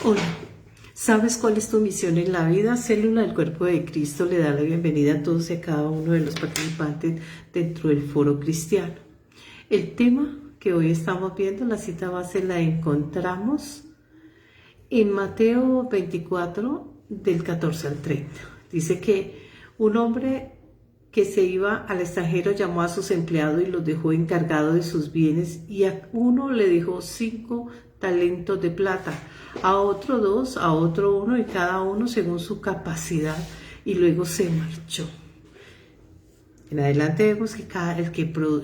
Hola, ¿sabes cuál es tu misión en la vida? Célula del Cuerpo de Cristo le da la bienvenida a todos y a cada uno de los participantes dentro del foro cristiano. El tema que hoy estamos viendo, la cita base, la encontramos en Mateo 24, del 14 al 30. Dice que un hombre que se iba al extranjero llamó a sus empleados y los dejó encargados de sus bienes, y a uno le dejó 5 talentos de plata, a otro 2, a otro 1, y cada uno según su capacidad, y luego se marchó. En adelante vemos que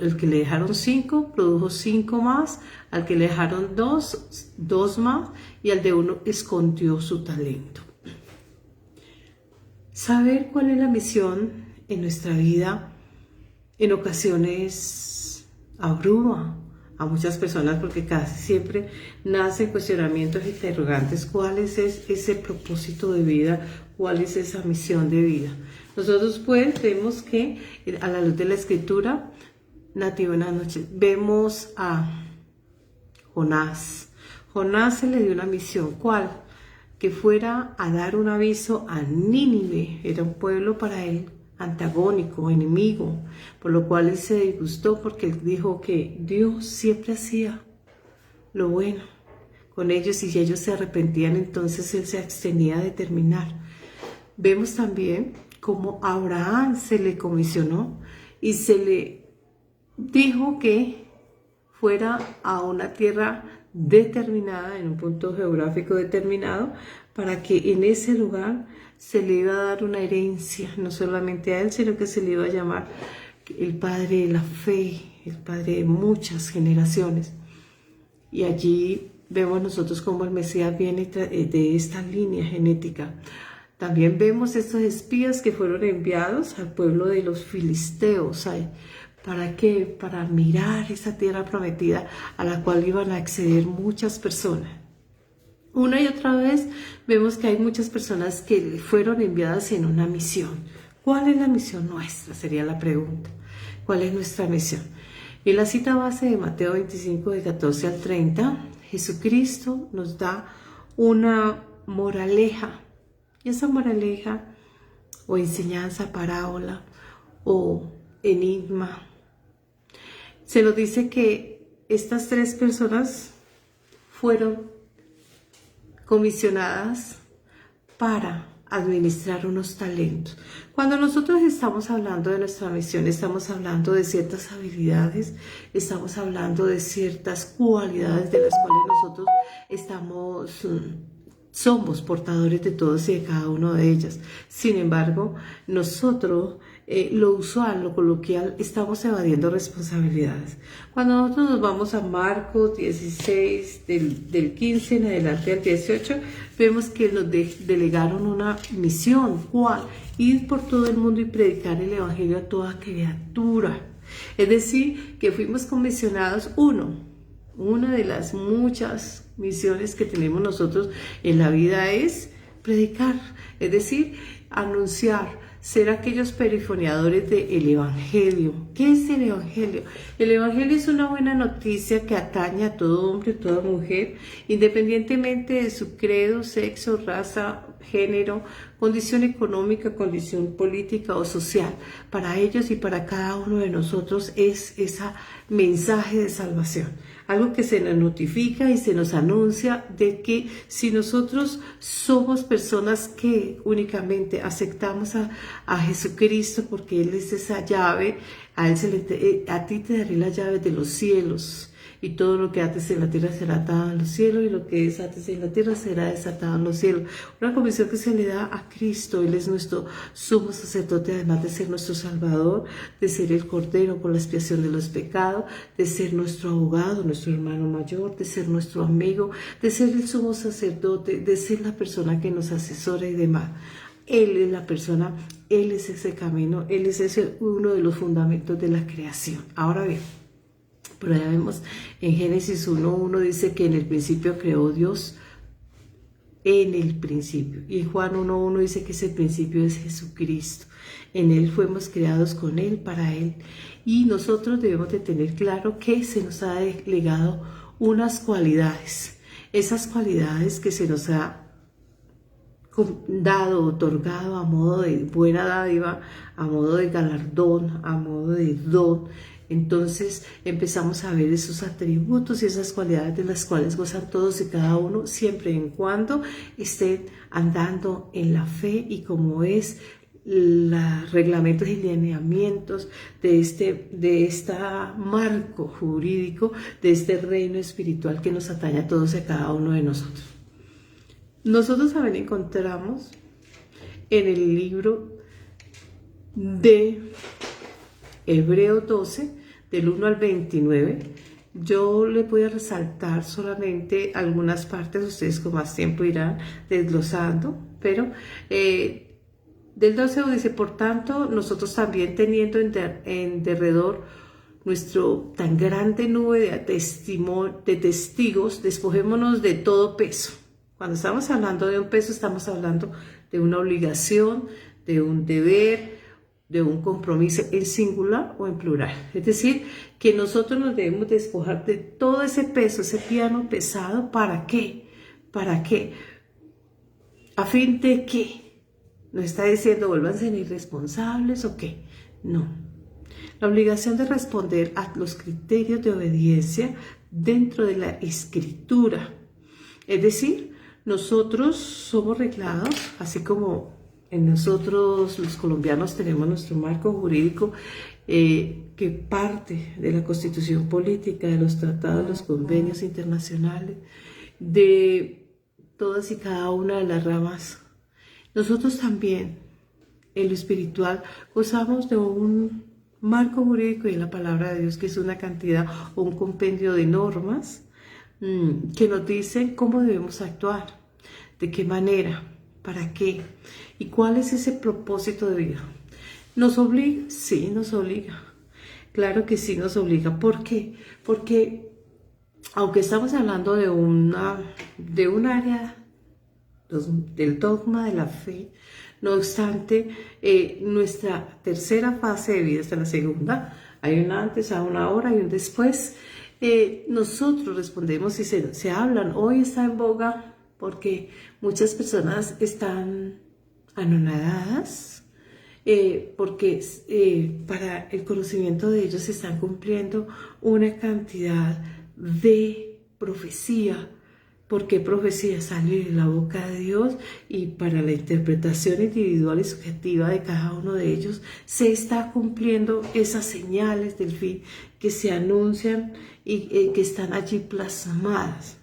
el que le dejaron 5 produjo 5 más, al que le dejaron 2, 2 más, y al de 1 escondió su talento. Saber cuál es la misión en nuestra vida en ocasiones abruma a muchas personas, porque casi siempre nacen cuestionamientos e interrogantes. ¿Cuál es ese propósito de vida? ¿Cuál es esa misión de vida? Nosotros pues vemos que a la luz de la Escritura, Nati, buenas noches, vemos a Jonás. Jonás se le dio una misión. ¿Cuál? Que fuera a dar un aviso a Nínive. Era un pueblo para él antagónico, enemigo, por lo cual él se disgustó, porque él dijo que Dios siempre hacía lo bueno con ellos, y si ellos se arrepentían, entonces él se abstenía de terminar. Vemos también cómo a Abraham se le comisionó y se le dijo que fuera a una tierra determinada, en un punto geográfico determinado, para que en ese lugar se le iba a dar una herencia, no solamente a él, sino que se le iba a llamar el padre de la fe, el padre de muchas generaciones. Y allí vemos nosotros cómo el Mesías viene de esta línea genética. También vemos estos espías que fueron enviados al pueblo de los filisteos. ¿Para qué? Para mirar esa tierra prometida a la cual iban a acceder muchas personas. Una y otra vez vemos que hay muchas personas que fueron enviadas en una misión. ¿Cuál es la misión nuestra? Sería la pregunta. ¿Cuál es nuestra misión? En la cita base de Mateo 25, de 14 al 30, Jesucristo nos da una moraleja. Y esa moraleja, o enseñanza, parábola, o enigma, se nos dice que estas 3 personas fueron comisionadas para administrar unos talentos. Cuando nosotros estamos hablando de nuestra misión, estamos hablando de ciertas habilidades, estamos hablando de ciertas cualidades de las cuales nosotros somos portadores de todos y de cada uno de ellas. Sin embargo, nosotros, lo usual, lo coloquial, estamos evadiendo responsabilidades. Cuando nosotros nos vamos a Marcos 16, del 15 en adelante al 18, vemos que nos delegaron una misión. ¿Cuál? Ir por todo el mundo y predicar el evangelio a toda criatura. Es decir, que fuimos comisionados. Una de las muchas misiones que tenemos nosotros en la vida es predicar, es decir, anunciar, ser aquellos perifoneadores del evangelio. ¿Qué es el evangelio? El evangelio es una buena noticia que atañe a todo hombre y toda mujer, independientemente de su credo, sexo, raza, género, condición económica, condición política o social. Para ellos y para cada uno de nosotros es ese mensaje de salvación, algo que se nos notifica y se nos anuncia de que si nosotros somos personas que únicamente aceptamos a Jesucristo, porque Él es esa llave, a ti te daré las llaves de los cielos, y todo lo que ates en la tierra será atado en los cielos, y lo que desates en la tierra será desatado en los cielos. Una comisión que se le da a Cristo. Él es nuestro sumo sacerdote, además de ser nuestro Salvador, de ser el Cordero por la expiación de los pecados, de ser nuestro abogado, nuestro hermano mayor, de ser nuestro amigo, de ser el sumo sacerdote, de ser la persona que nos asesora y demás. Él es la persona, Él es ese camino, Él es uno de los fundamentos de la creación. Ahora bien, por allá vemos en Génesis 1:1 dice que en el principio creó Dios, en el principio. Y Juan 1:1 dice que ese principio es Jesucristo. En Él fuimos creados, con Él, para Él. Y nosotros debemos de tener claro que se nos ha delegado unas cualidades. esas cualidades que se nos ha dado, otorgado a modo de buena dádiva, a modo de galardón, a modo de don. Entonces empezamos a ver esos atributos y esas cualidades de las cuales gozan todos y cada uno, siempre y cuando estén andando en la fe y como es los reglamentos y lineamientos de este marco jurídico, de este reino espiritual que nos atañe a todos y a cada uno de nosotros. Nosotros también encontramos en el libro de Hebreos 12, del 1 al 29, yo les voy a resaltar solamente algunas partes, ustedes con más tiempo irán desglosando, pero del 12 dice, por tanto, nosotros también teniendo en derredor nuestro tan grande nube de testigos, despojémonos de todo peso. Cuando estamos hablando de un peso, estamos hablando de una obligación, de un deber, de un compromiso en singular o en plural. Es decir, que nosotros nos debemos despojar de todo ese peso, ese piano pesado. ¿Para qué? ¿Para qué? ¿A fin de qué? ¿Nos está diciendo vuélvanse irresponsables o qué? No. La obligación de responder a los criterios de obediencia dentro de la Escritura. Es decir, nosotros somos reglados, así como en nosotros los colombianos tenemos nuestro marco jurídico que parte de la Constitución política, de los tratados, los convenios internacionales, de todas y cada una de las ramas. Nosotros también, en lo espiritual, gozamos de un marco jurídico y la palabra de Dios, que es una cantidad o un compendio de normas que nos dicen cómo debemos actuar, de qué manera, para qué y cuál es ese propósito de vida. ¿Nos obliga? Sí, nos obliga. Claro que sí nos obliga. ¿Por qué? Porque aunque estamos hablando de un área del dogma de la fe, no obstante, nuestra tercera fase de vida, hasta la segunda, hay un antes, hay una ahora y un después. Nosotros respondemos y se hablan. Hoy está en boga porque muchas personas están anonadadas, porque para el conocimiento de ellos se están cumpliendo una cantidad de profecía. ¿Por qué profecía? Sale de la boca de Dios, y para la interpretación individual y subjetiva de cada uno de ellos se está cumpliendo esas señales del fin que se anuncian y que están allí plasmadas.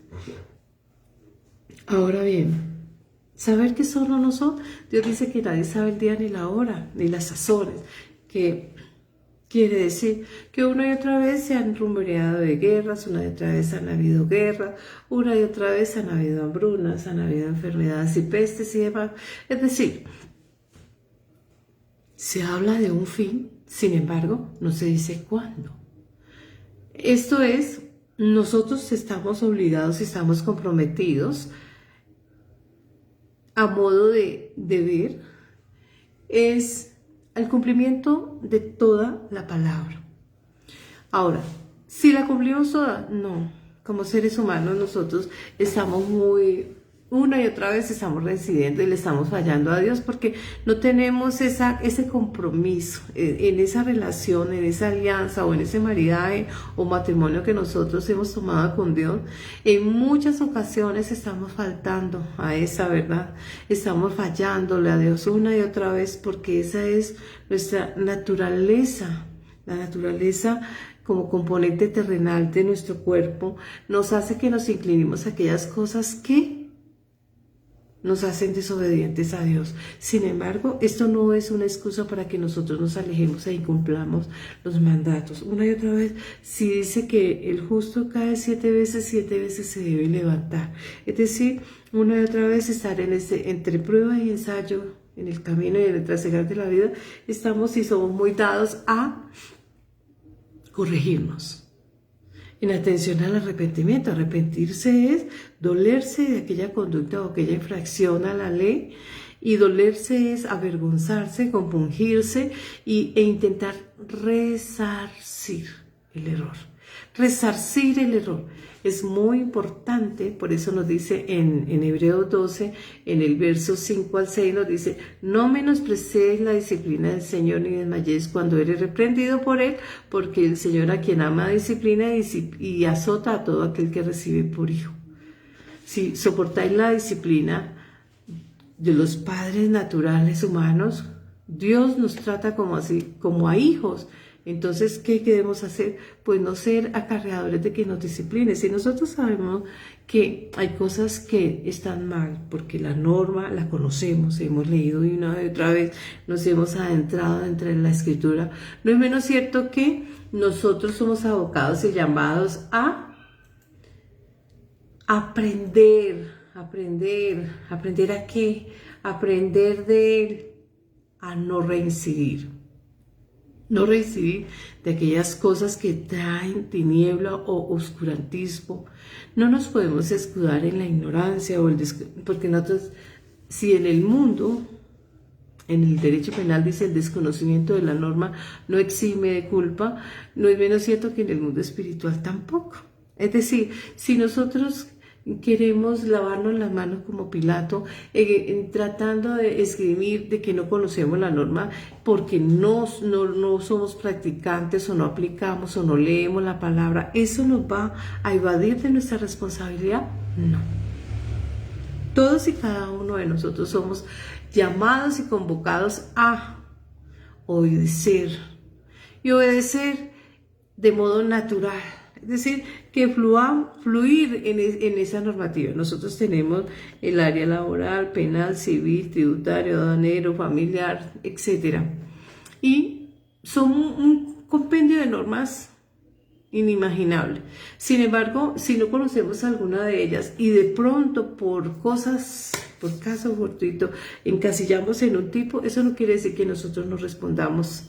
Ahora bien, ¿saber qué son o no son? Dios dice que nadie sabe el día ni la hora, ni las sazones, que quiere decir que una y otra vez se han rumoreado de guerras, una y otra vez han habido guerras, una y otra vez han habido hambrunas, han habido enfermedades y pestes y demás. Es decir, se habla de un fin, sin embargo, no se dice cuándo. Esto es, nosotros estamos obligados y estamos comprometidos a modo de deber, es al cumplimiento de toda la palabra. Ahora, si la cumplimos toda, no. Como seres humanos nosotros estamos una y otra vez estamos reincidiendo y le estamos fallando a Dios porque no tenemos ese compromiso en esa relación, en esa alianza o en ese maridaje o matrimonio que nosotros hemos tomado con Dios. En muchas ocasiones estamos faltando a esa verdad, estamos fallándole a Dios una y otra vez porque esa es nuestra naturaleza, la naturaleza como componente terrenal de nuestro cuerpo nos hace que nos inclinemos a aquellas cosas que nos hacen desobedientes a Dios. Sin embargo, esto no es una excusa para que nosotros nos alejemos e incumplamos los mandatos. Una y otra vez, si dice que el justo cae 7 veces se debe levantar. Es decir, una y otra vez estar entre prueba y ensayo, en el camino y en el trasegar de la vida, estamos y somos muy dados a corregirnos. En atención al arrepentimiento. Arrepentirse es dolerse de aquella conducta o aquella infracción a la ley, y dolerse es avergonzarse, compungirse e intentar resarcir el error. Resarcir el error. Es muy importante, por eso nos dice en Hebreos 12, en el verso 5 al 6, nos dice: no menosprecies la disciplina del Señor ni desmayéis cuando eres reprendido por Él, porque el Señor a quien ama disciplina y azota a todo aquel que recibe por hijo. Si soportáis la disciplina de los padres naturales humanos, Dios nos trata como así, como a hijos. Entonces, ¿qué debemos hacer? Pues no ser acarreadores de que nos discipline. Si nosotros sabemos que hay cosas que están mal, porque la norma la conocemos, hemos leído y una y otra vez nos hemos adentrado entre la Escritura, no es menos cierto que nosotros somos abocados y llamados a aprender. ¿Aprender a qué? Aprender de Él, a no reincidir. No reincidir de aquellas cosas que traen tiniebla o oscurantismo. No nos podemos escudar en la ignorancia porque nosotros, si en el mundo, en el derecho penal dice el desconocimiento de la norma no exime de culpa, no es menos cierto que en el mundo espiritual tampoco. Es decir, si nosotros queremos lavarnos las manos como Pilato, tratando de esgrimir de que no conocemos la norma porque no somos practicantes o no aplicamos o no leemos la palabra, ¿eso nos va a evadir de nuestra responsabilidad? No. Todos y cada uno de nosotros somos llamados y convocados a obedecer, y obedecer de modo natural. Es decir, que fluir en esa normativa. Nosotros tenemos el área laboral, penal, civil, tributario, aduanero, familiar, etc. Y son un compendio de normas inimaginable. Sin embargo, si no conocemos alguna de ellas y de pronto por caso fortuito, encasillamos en un tipo, eso no quiere decir que nosotros no respondamos.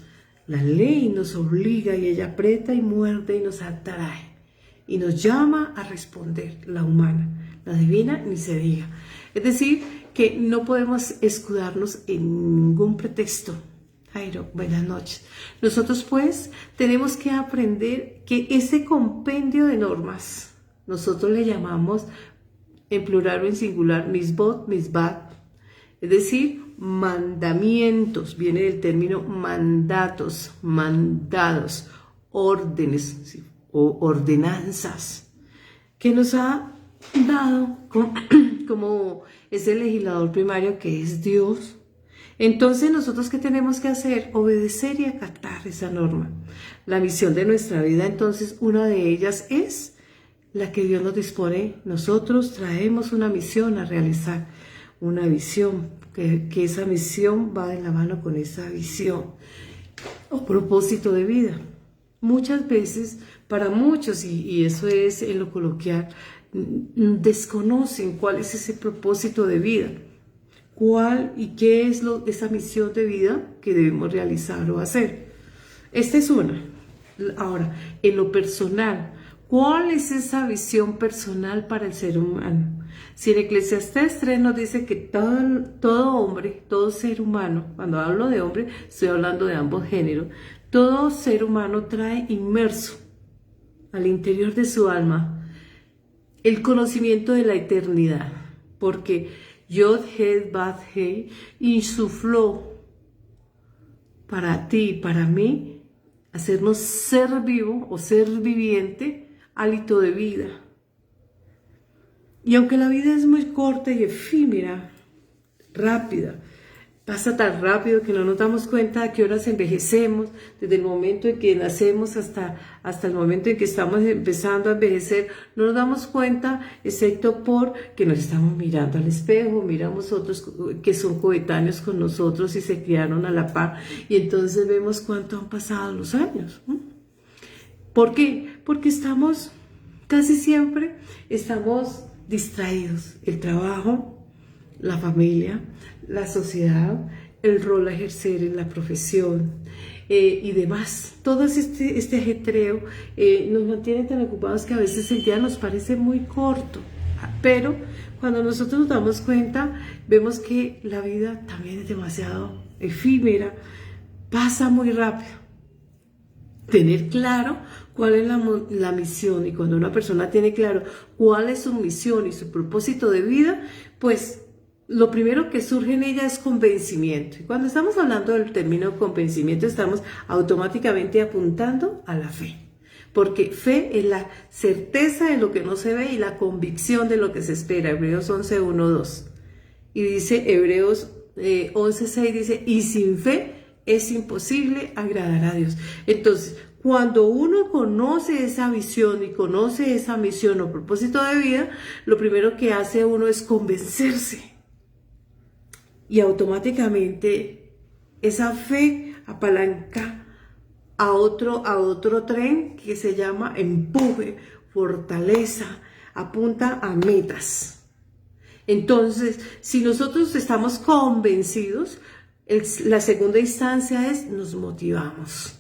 La ley nos obliga y ella aprieta y muerde y nos atrae y nos llama a responder, la humana, la divina ni se diga. Es decir, que no podemos escudarnos en ningún pretexto. Jairo, buenas noches. Nosotros pues tenemos que aprender que ese compendio de normas, nosotros le llamamos en plural o en singular misbot, misbat, es decir, mandamientos, viene del término mandatos, mandados, órdenes, ¿sí?, o ordenanzas, que nos ha dado como ese legislador primario que es Dios. Entonces, ¿nosotros qué tenemos que hacer? Obedecer y acatar esa norma. La misión de nuestra vida, entonces, una de ellas es la que Dios nos dispone. Nosotros traemos una misión a realizar, una visión, que esa misión va de la mano con esa visión o propósito de vida. Muchas veces, para muchos, y eso es en lo coloquial, desconocen cuál es ese propósito de vida, cuál y qué es esa misión de vida que debemos realizar o hacer. Esta es una. Ahora, en lo personal, ¿cuál es esa visión personal para el ser humano? Si en Eclesiastés 3 nos dice que todo hombre, todo ser humano, cuando hablo de hombre, estoy hablando de ambos géneros, todo ser humano trae inmerso al interior de su alma el conocimiento de la eternidad, porque Yod Het Bat Hei insufló para ti y para mí hacernos ser vivo o ser viviente, hálito de vida. Y aunque la vida es muy corta y efímera, rápida, pasa tan rápido que no nos damos cuenta de qué horas envejecemos, desde el momento en que nacemos hasta el momento en que estamos empezando a envejecer, no nos damos cuenta, excepto por que nos estamos mirando al espejo, miramos otros que son coetáneos con nosotros y se criaron a la par, y entonces vemos cuánto han pasado los años. ¿Por qué? Porque casi siempre estamos distraídos. El trabajo, la familia, la sociedad, el rol a ejercer en la profesión y demás. Todo este ajetreo nos mantiene tan ocupados que a veces el día nos parece muy corto. Pero cuando nosotros nos damos cuenta, vemos que la vida también es demasiado efímera, pasa muy rápido. Tener claro ¿Cuál es la misión? Y cuando una persona tiene claro cuál es su misión y su propósito de vida, pues lo primero que surge en ella es convencimiento. Y cuando estamos hablando del término convencimiento, estamos automáticamente apuntando a la fe. Porque fe es la certeza de lo que no se ve y la convicción de lo que se espera. Hebreos 11, 1, 2. Y dice Hebreos 11, 6, dice, y sin fe es imposible agradar a Dios. Entonces, cuando uno conoce esa visión y conoce esa misión o propósito de vida, lo primero que hace uno es convencerse. Y automáticamente esa fe apalanca a otro tren que se llama empuje, fortaleza, apunta a metas. Entonces, si nosotros estamos convencidos, la segunda instancia es nos motivamos.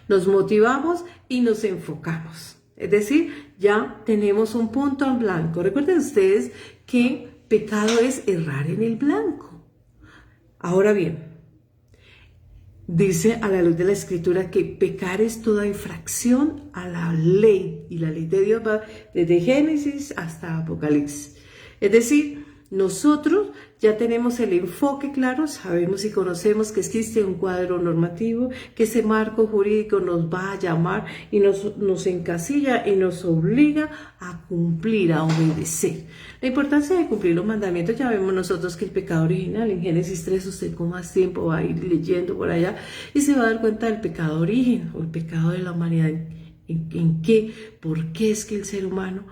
Nos motivamos y nos enfocamos. Es decir, ya tenemos un punto en blanco. Recuerden ustedes que pecado es errar en el blanco. Ahora bien, dice a la luz de la Escritura que pecar es toda infracción a la ley. Y la ley de Dios va desde Génesis hasta Apocalipsis. Es decir, nosotros ya tenemos el enfoque claro, sabemos y conocemos que existe un cuadro normativo, que ese marco jurídico nos va a llamar y nos encasilla y nos obliga a cumplir, a obedecer. La importancia de cumplir los mandamientos, ya vemos nosotros que el pecado original, en Génesis 3, usted con más tiempo va a ir leyendo por allá y se va a dar cuenta del pecado origen o el pecado de la humanidad. ¿Por qué es que el ser humano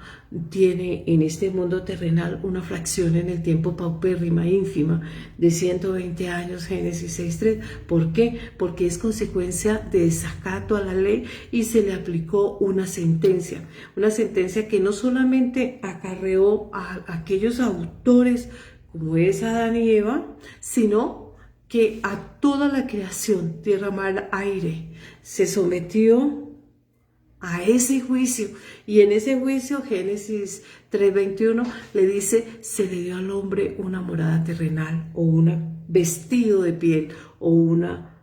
tiene en este mundo terrenal una fracción en el tiempo paupérrima, ínfima, de 120 años, Génesis 6:3? ¿Por qué? Porque es consecuencia de desacato a la ley y se le aplicó una sentencia que no solamente acarreó a aquellos autores como es Adán y Eva, sino que a toda la creación, tierra, mar, aire, se sometió a ese juicio. Y en ese juicio, Génesis 3:21 le dice, se le dio al hombre una morada terrenal o un vestido de piel o una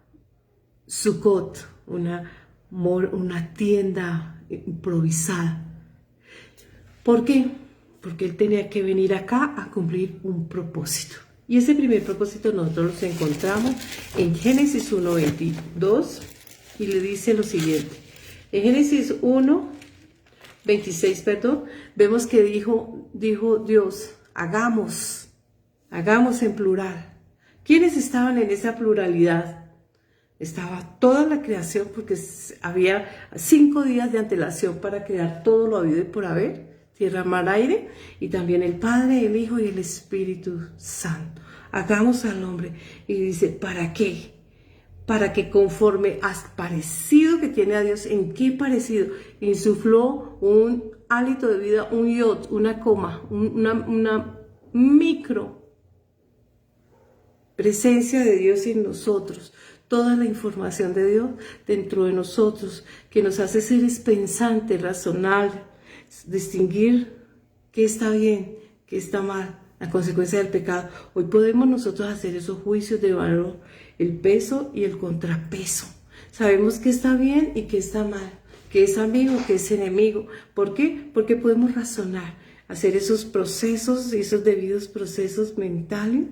sucot, una tienda improvisada. ¿Por qué? Porque él tenía que venir acá a cumplir un propósito. Y ese primer propósito nosotros lo encontramos en Génesis 1:22 y le dice lo siguiente. En Génesis 1:26, vemos que dijo Dios, hagamos en plural. ¿Quiénes estaban en esa pluralidad? Estaba toda la creación, porque había 5 días de antelación para crear todo lo habido y por haber, tierra, mar, aire, y también el Padre, el Hijo y el Espíritu Santo. Hagamos al hombre. Y dice, ¿para qué? Para que conforme al parecido que tiene a Dios. ¿En qué parecido? Insufló un hálito de vida, un yod, una coma, una micro presencia de Dios en nosotros. Toda la información de Dios dentro de nosotros, que nos hace seres pensantes, razonables, distinguir qué está bien, qué está mal, la consecuencia del pecado. Hoy podemos nosotros hacer esos juicios de valor, el peso y el contrapeso. Sabemos qué está bien y qué está mal, qué es amigo, qué es enemigo. ¿Por qué? Porque podemos razonar, hacer esos procesos, esos debidos procesos mentales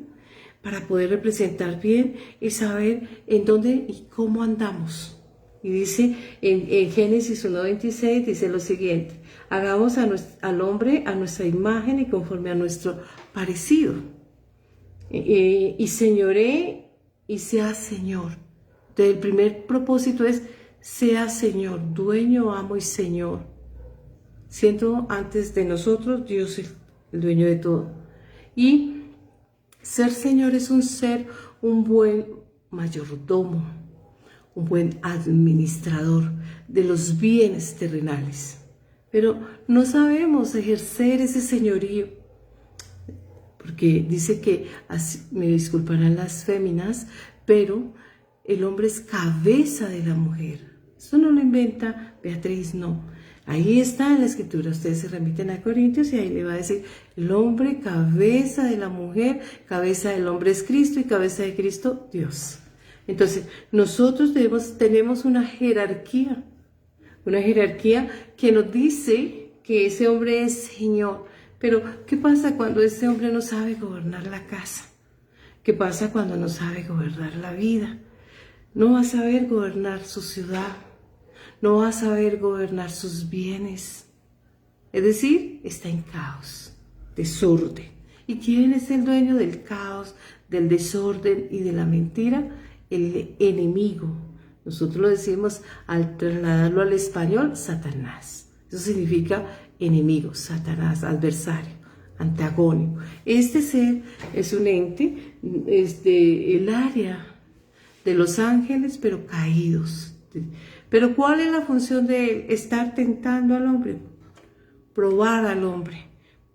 para poder representar bien y saber en dónde y cómo andamos. Y dice en Génesis 1:26, dice lo siguiente, hagamos al hombre a nuestra imagen y conforme a nuestro parecido. Y señoree y sea Señor. Entonces el primer propósito es sea Señor, dueño, amo y Señor. Siendo antes de nosotros Dios el dueño de todo. Y ser Señor es un buen mayordomo, un buen administrador de los bienes terrenales. Pero no sabemos ejercer ese señorío. Porque dice que, me disculparán las féminas, pero el hombre es cabeza de la mujer. Eso no lo inventa Beatriz, no. Ahí está en la Escritura. Ustedes se remiten a Corintios y ahí le va a decir, el hombre cabeza de la mujer, cabeza del hombre es Cristo y cabeza de Cristo Dios. Entonces, nosotros tenemos una jerarquía una jerarquía que nos dice que ese hombre es Señor. Pero, ¿qué pasa cuando ese hombre no sabe gobernar la casa? ¿Qué pasa cuando no sabe gobernar la vida? No va a saber gobernar su ciudad, no va a saber gobernar sus bienes. Es decir, está en caos, desorden. ¿Y quién es el dueño del caos, del desorden y de la mentira? El enemigo. Nosotros lo decimos al trasladarlo al español, Satanás. Eso significa enemigo, Satanás, adversario, antagónico. Este ser es un ente, es del área de los ángeles, pero caídos. Pero ¿cuál es la función de él? Estar tentando al hombre, probar al hombre,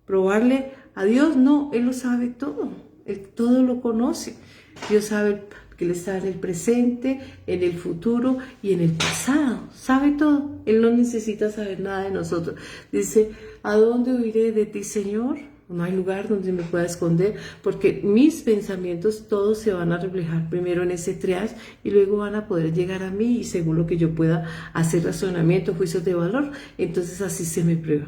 probarle a Dios. No, él lo sabe todo, él todo lo conoce. Dios sabe que él está en el presente, en el futuro y en el pasado. Sabe todo. Él no necesita saber nada de nosotros. Dice, ¿a dónde huiré de ti, Señor? No hay lugar donde me pueda esconder, porque mis pensamientos todos se van a reflejar primero en ese triage y luego van a poder llegar a mí, y según lo que yo pueda hacer razonamiento, juicios de valor, entonces así se me prueba.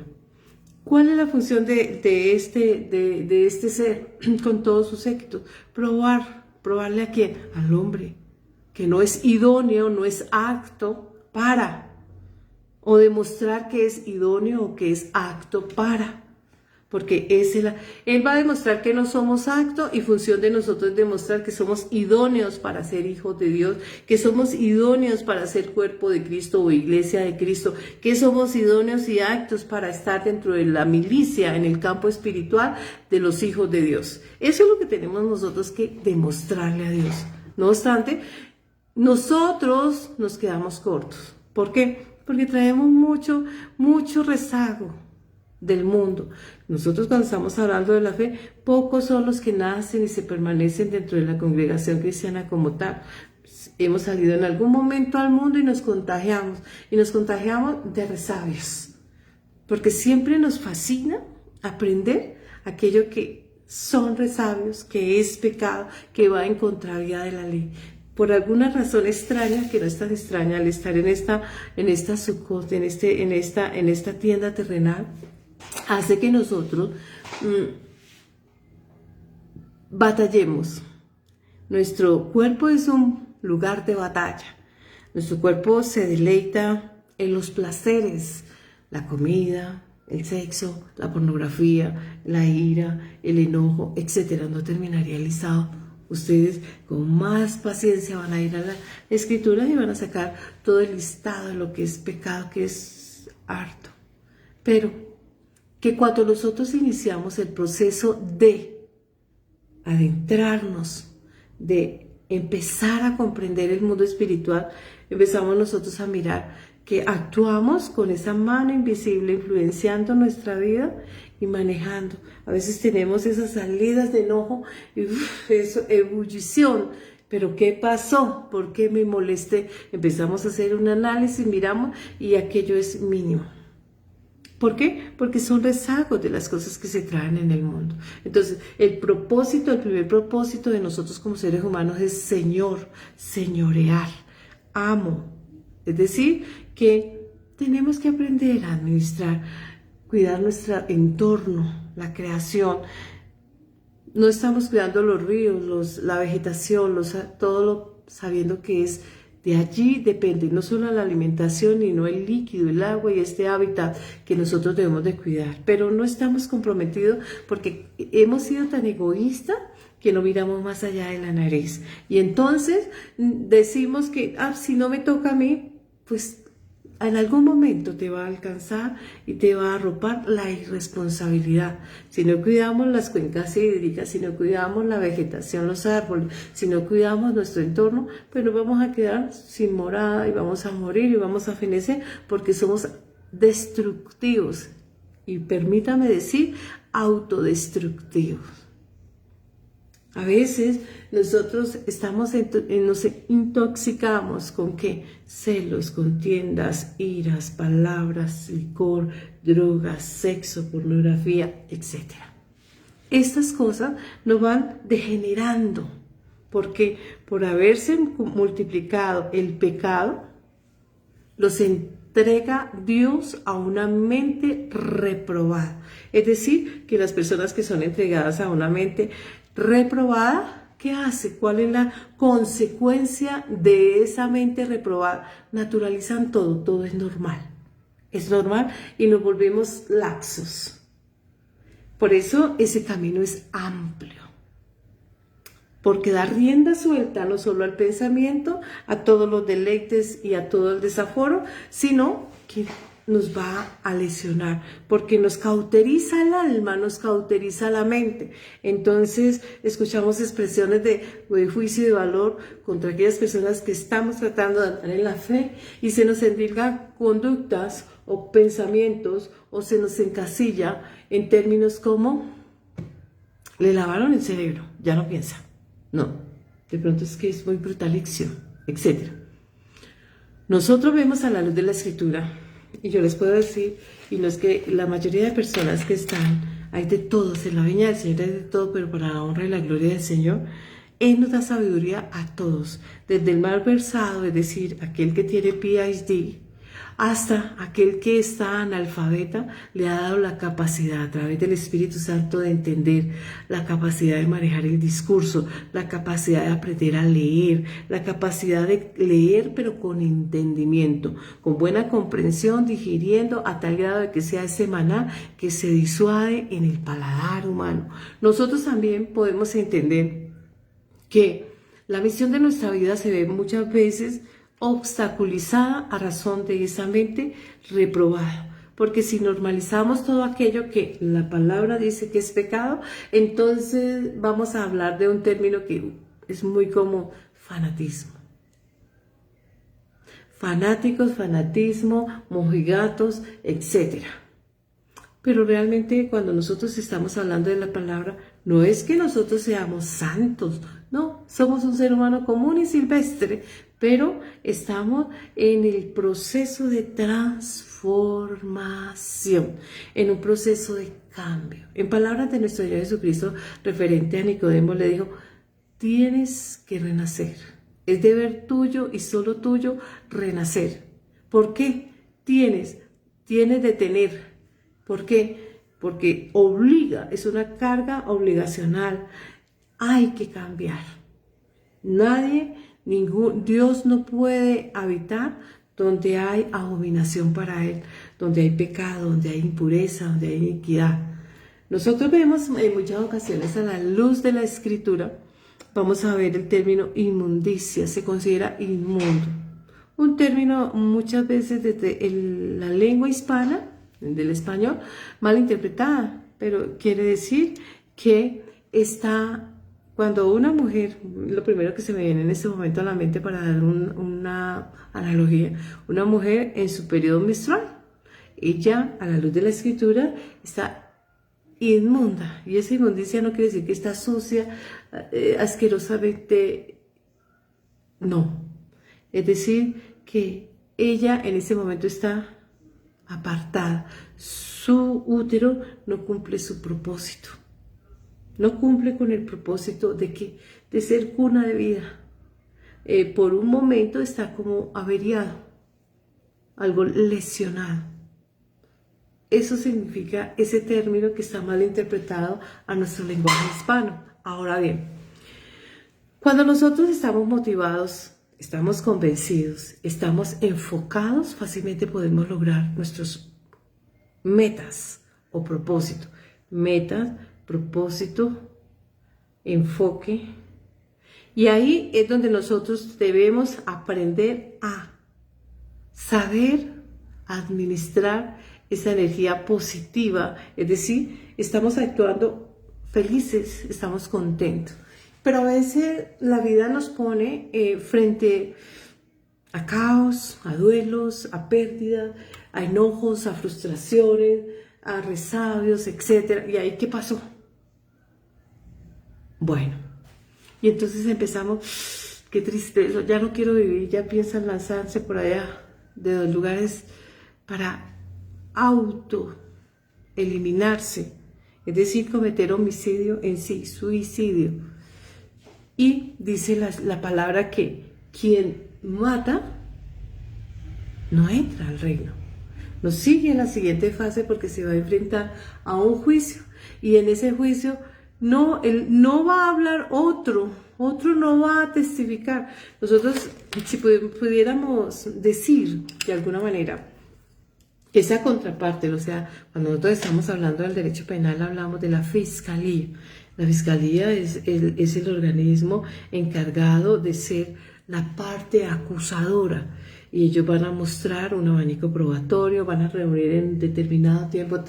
¿Cuál es la función de este ser con todos sus éxitos? ¿Probarle a quién? Al hombre, que no es idóneo, no es apto para, o demostrar que es idóneo o que es apto para. Porque él va a demostrar que no somos aptos, y función de nosotros es demostrar que somos idóneos para ser hijos de Dios, que somos idóneos para ser cuerpo de Cristo o iglesia de Cristo, que somos idóneos y aptos para estar dentro de la milicia, en el campo espiritual de los hijos de Dios. Eso es lo que tenemos nosotros que demostrarle a Dios. No obstante, nosotros nos quedamos cortos. ¿Por qué? Porque traemos mucho rezago del mundo. Nosotros, cuando estamos hablando de la fe, pocos son los que nacen y se permanecen dentro de la congregación cristiana como tal. Hemos salido en algún momento al mundo y nos contagiamos de resabios, porque siempre nos fascina aprender aquello que son resabios, que es pecado, que va en contrariedad de la ley. Por alguna razón extraña, que no es tan extraña, al estar en esta Sukkot, en esta tienda terrenal, hace que nosotros batallemos. Nuestro cuerpo es un lugar de batalla. Nuestro cuerpo se deleita en los placeres, la comida, el sexo, la pornografía, la ira, el enojo, etc. No terminaría el listado. Ustedes con más paciencia van a ir a la escritura y van a sacar todo el listado de lo que es pecado, que es harto. Pero que cuando nosotros iniciamos el proceso de adentrarnos, de empezar a comprender el mundo espiritual, empezamos nosotros a mirar que actuamos con esa mano invisible influenciando nuestra vida y manejando. A veces tenemos esas salidas de enojo y eso, ebullición. ¿Pero qué pasó? ¿Por qué me molesté? Empezamos a hacer un análisis, miramos y aquello es mínimo. ¿Por qué? Porque son rezagos de las cosas que se traen en el mundo. Entonces, el primer propósito de nosotros como seres humanos es señorear, amo. Es decir, que tenemos que aprender a administrar, cuidar nuestro entorno, la creación. No estamos cuidando los ríos, la vegetación, todo sabiendo que es de allí depende no solo la alimentación, sino el líquido, el agua y este hábitat que nosotros debemos de cuidar. Pero no estamos comprometidos porque hemos sido tan egoístas que no miramos más allá de la nariz. Y entonces decimos que si no me toca a mí, pues en algún momento te va a alcanzar y te va a arropar la irresponsabilidad. Si no cuidamos las cuencas hídricas, si no cuidamos la vegetación, los árboles, si no cuidamos nuestro entorno, pues nos vamos a quedar sin morada y vamos a morir y vamos a fenecer porque somos destructivos. Y permítame decir, autodestructivos. A veces nosotros nos intoxicamos ¿con qué? Celos, contiendas, iras, palabras, licor, drogas, sexo, pornografía, etc. Estas cosas nos van degenerando, porque por haberse multiplicado el pecado, los entrega Dios a una mente reprobada. Es decir, que las personas que son entregadas a una mente reprobada, ¿qué hace? ¿Cuál es la consecuencia de esa mente reprobada? Naturalizan todo, todo es normal. Es normal y nos volvemos laxos. Por eso ese camino es amplio. Porque da rienda suelta no solo al pensamiento, a todos los deleites y a todo el desaforo, sino que nos va a lesionar, porque nos cauteriza el alma, nos cauteriza la mente. Entonces escuchamos expresiones de juicio y de valor contra aquellas personas que estamos tratando de andar en la fe y se nos endilgan conductas o pensamientos o se nos encasilla en términos como le lavaron el cerebro, ya no piensa. No, de pronto es que es muy brutal lección, etc. Nosotros vemos a la luz de la Escritura, y yo les puedo decir, y no es que la mayoría de personas que están, hay de todos, en la viña del Señor hay de todo, pero para la honra y la gloria del Señor, Él nos da sabiduría a todos, desde el mal versado, es decir, aquel que tiene PhD, hasta aquel que está analfabeta, le ha dado la capacidad a través del Espíritu Santo de entender, la capacidad de manejar el discurso, la capacidad de aprender a leer, la capacidad de leer pero con entendimiento, con buena comprensión, digiriendo a tal grado de que sea ese maná que se disuade en el paladar humano. Nosotros también podemos entender que la misión de nuestra vida se ve muchas veces obstaculizada a razón de esa mente reprobada. Porque si normalizamos todo aquello que la palabra dice que es pecado, entonces vamos a hablar de un término que es muy como fanatismo. Fanáticos, fanatismo, mojigatos, etc. Pero realmente cuando nosotros estamos hablando de la palabra, no es que nosotros seamos santos, no, somos un ser humano común y silvestre, pero estamos en el proceso de transformación, en un proceso de cambio. En palabras de nuestro Señor Jesucristo, referente a Nicodemo, le dijo, tienes que renacer. Es deber tuyo y solo tuyo renacer. ¿Por qué? Tienes de tener. ¿Por qué? Porque obliga, es una carga obligacional. Hay que cambiar. Dios no puede habitar donde hay abominación para Él, donde hay pecado, donde hay impureza, donde hay iniquidad. Nosotros vemos en muchas ocasiones a la luz de la Escritura, vamos a ver el término inmundicia, se considera inmundo. Un término muchas veces desde la lengua hispana, del español, mal interpretada, pero quiere decir que está... Cuando una mujer, lo primero que se me viene en este momento a la mente para dar una analogía, una mujer en su periodo menstrual, ella a la luz de la Escritura está inmunda, y esa inmundicia no quiere decir que está sucia, asquerosamente, no, es decir que ella en ese momento está apartada, su útero no cumple su propósito. No cumple con el propósito de ser cuna de vida. Por un momento está como averiado, algo lesionado. Eso significa ese término que está mal interpretado a nuestro lenguaje hispano. Ahora bien, cuando nosotros estamos motivados, estamos convencidos, estamos enfocados, fácilmente podemos lograr nuestros metas o propósitos. Metas, propósito, enfoque. Y ahí es donde nosotros debemos aprender a saber administrar esa energía positiva. Es decir, estamos actuando felices, estamos contentos. Pero a veces la vida nos pone frente a caos, a duelos, a pérdida, a enojos, a frustraciones, a resabios, etc. ¿Y ahí qué pasó? Bueno, y entonces empezamos, qué tristeza, ya no quiero vivir, ya piensan lanzarse por allá de los lugares para eliminarse, es decir, cometer homicidio en sí, suicidio. Y dice la palabra que quien mata no entra al reino. No sigue en la siguiente fase porque se va a enfrentar a un juicio. Y en ese juicio no va a hablar otro no va a testificar. Nosotros, si pudiéramos decir de alguna manera, esa contraparte, o sea, cuando nosotros estamos hablando del derecho penal, hablamos de la fiscalía. La fiscalía es el organismo encargado de ser la parte acusadora. Y ellos van a mostrar un abanico probatorio, van a reunir en determinado tiempo,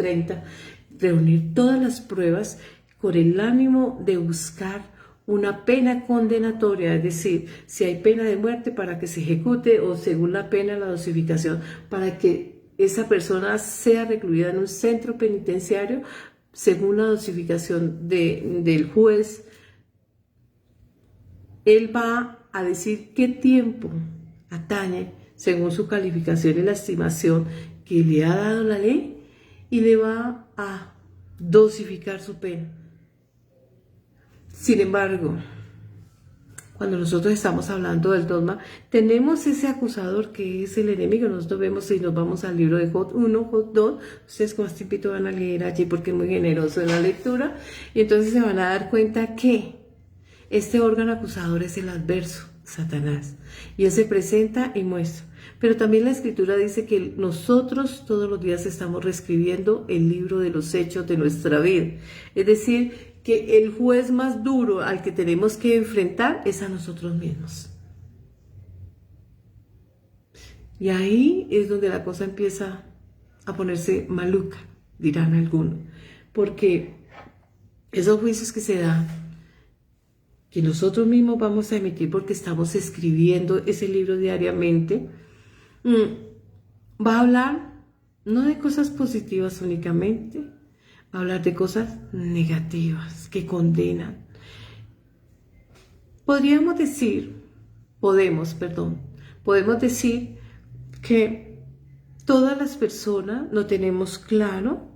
reunir todas las pruebas con el ánimo de buscar una pena condenatoria, es decir, si hay pena de muerte para que se ejecute o según la pena la dosificación, para que esa persona sea recluida en un centro penitenciario según la dosificación del juez. Él va a decir qué tiempo atañe según su calificación y la estimación que le ha dado la ley y le va a dosificar su pena. Sin embargo, cuando nosotros estamos hablando del dogma, tenemos ese acusador que es el enemigo. Nosotros vemos, si nos vamos al libro de Job 1, Job 2, ustedes con más tiempito van a leer allí porque es muy generoso en la lectura, y entonces se van a dar cuenta que este órgano acusador es el adverso, Satanás, y él se presenta y muestra. Pero también la Escritura dice que nosotros todos los días estamos reescribiendo el libro de los hechos de nuestra vida. Es decir, que el juez más duro al que tenemos que enfrentar es a nosotros mismos. Y ahí es donde la cosa empieza a ponerse maluca, dirán algunos. Porque esos juicios que se dan, que nosotros mismos vamos a emitir porque estamos escribiendo ese libro diariamente, va a hablar no de cosas positivas únicamente, va a hablar de cosas negativas que condenan. Podemos decir que todas las personas no tenemos claro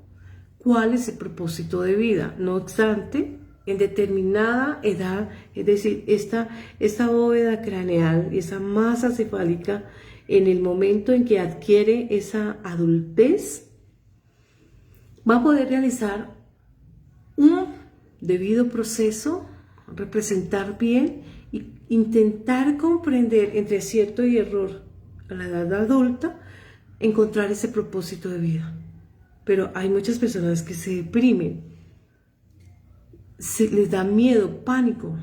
cuál es el propósito de vida. No obstante, en determinada edad, es decir, esta bóveda craneal y esa masa cefálica, en el momento en que adquiere esa adultez, va a poder realizar un debido proceso, representar bien e intentar comprender entre acierto y error a la edad adulta, encontrar ese propósito de vida. Pero hay muchas personas que se deprimen, les da miedo, pánico.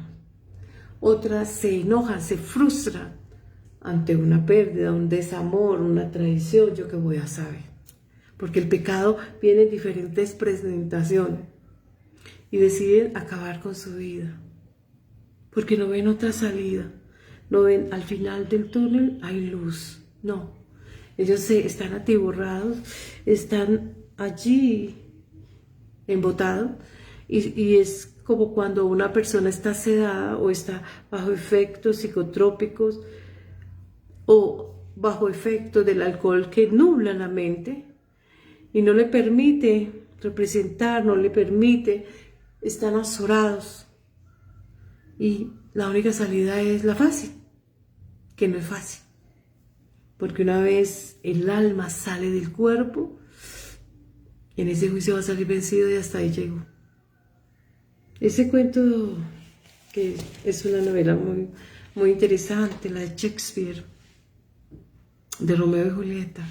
Otras se enojan, se frustran ante una pérdida, un desamor, una traición, yo qué voy a saber. Porque el pecado viene en diferentes presentaciones y deciden acabar con su vida. Porque no ven otra salida, no ven al final del túnel hay luz. No, ellos están atiborrados, están allí embotados y es como cuando una persona está sedada o está bajo efectos psicotrópicos o bajo efectos del alcohol que nubla la mente y no le permite representar, no le permite, están azorados. Y la única salida es la fácil, que no es fácil. Porque una vez el alma sale del cuerpo, en ese juicio va a salir vencido y hasta ahí llegó. Ese cuento, que es una novela muy, muy interesante, la de Shakespeare, de Romeo y Julieta.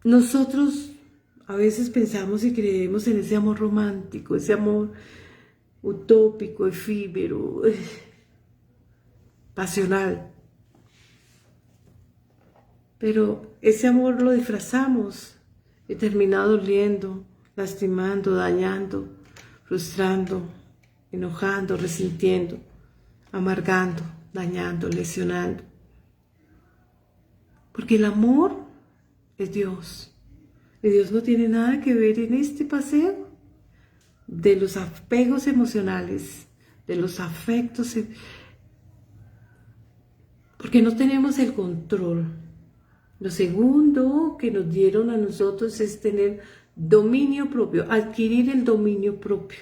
Nosotros a veces pensamos y creemos en ese amor romántico, ese amor utópico, efímero, pasional. Pero ese amor lo disfrazamos y termina doliendo, lastimando, dañando, frustrando, enojando, resintiendo, amargando, dañando, lesionando. Porque el amor es Dios. Y Dios no tiene nada que ver en este paseo de los apegos emocionales, de los afectos, porque no tenemos el control. Lo segundo que nos dieron a nosotros es tener dominio propio, adquirir el dominio propio,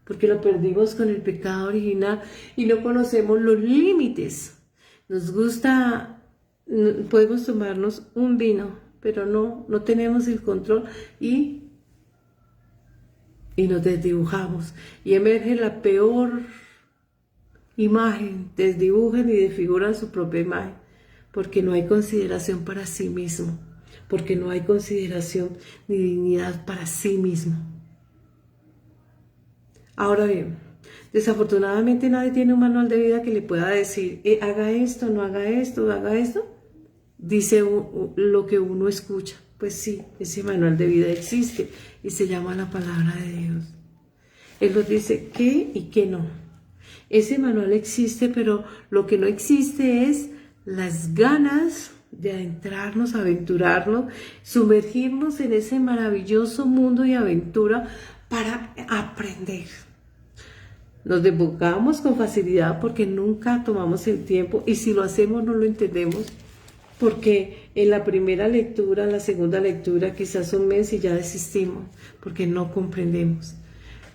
porque lo perdimos con el pecado original y no conocemos los límites. Nos gusta, podemos tomarnos un vino, pero no tenemos el control y nos desdibujamos. Y emerge la peor imagen, desdibujan y desfiguran su propia imagen, porque no hay consideración para sí mismo, porque no hay consideración ni dignidad para sí mismo. Ahora bien, desafortunadamente nadie tiene un manual de vida que le pueda decir, haga esto, no haga esto, haga esto. Dice lo que uno escucha. Pues sí, ese manual de vida existe y se llama la palabra de Dios. Él nos dice qué y qué no. Ese manual existe, pero lo que no existe es las ganas de adentrarnos, aventurarnos, sumergirnos en ese maravilloso mundo y aventura para aprender. Nos desbocamos con facilidad porque nunca tomamos el tiempo y si lo hacemos no lo entendemos porque en la primera lectura, en la segunda lectura, quizás un mes y ya desistimos porque no comprendemos.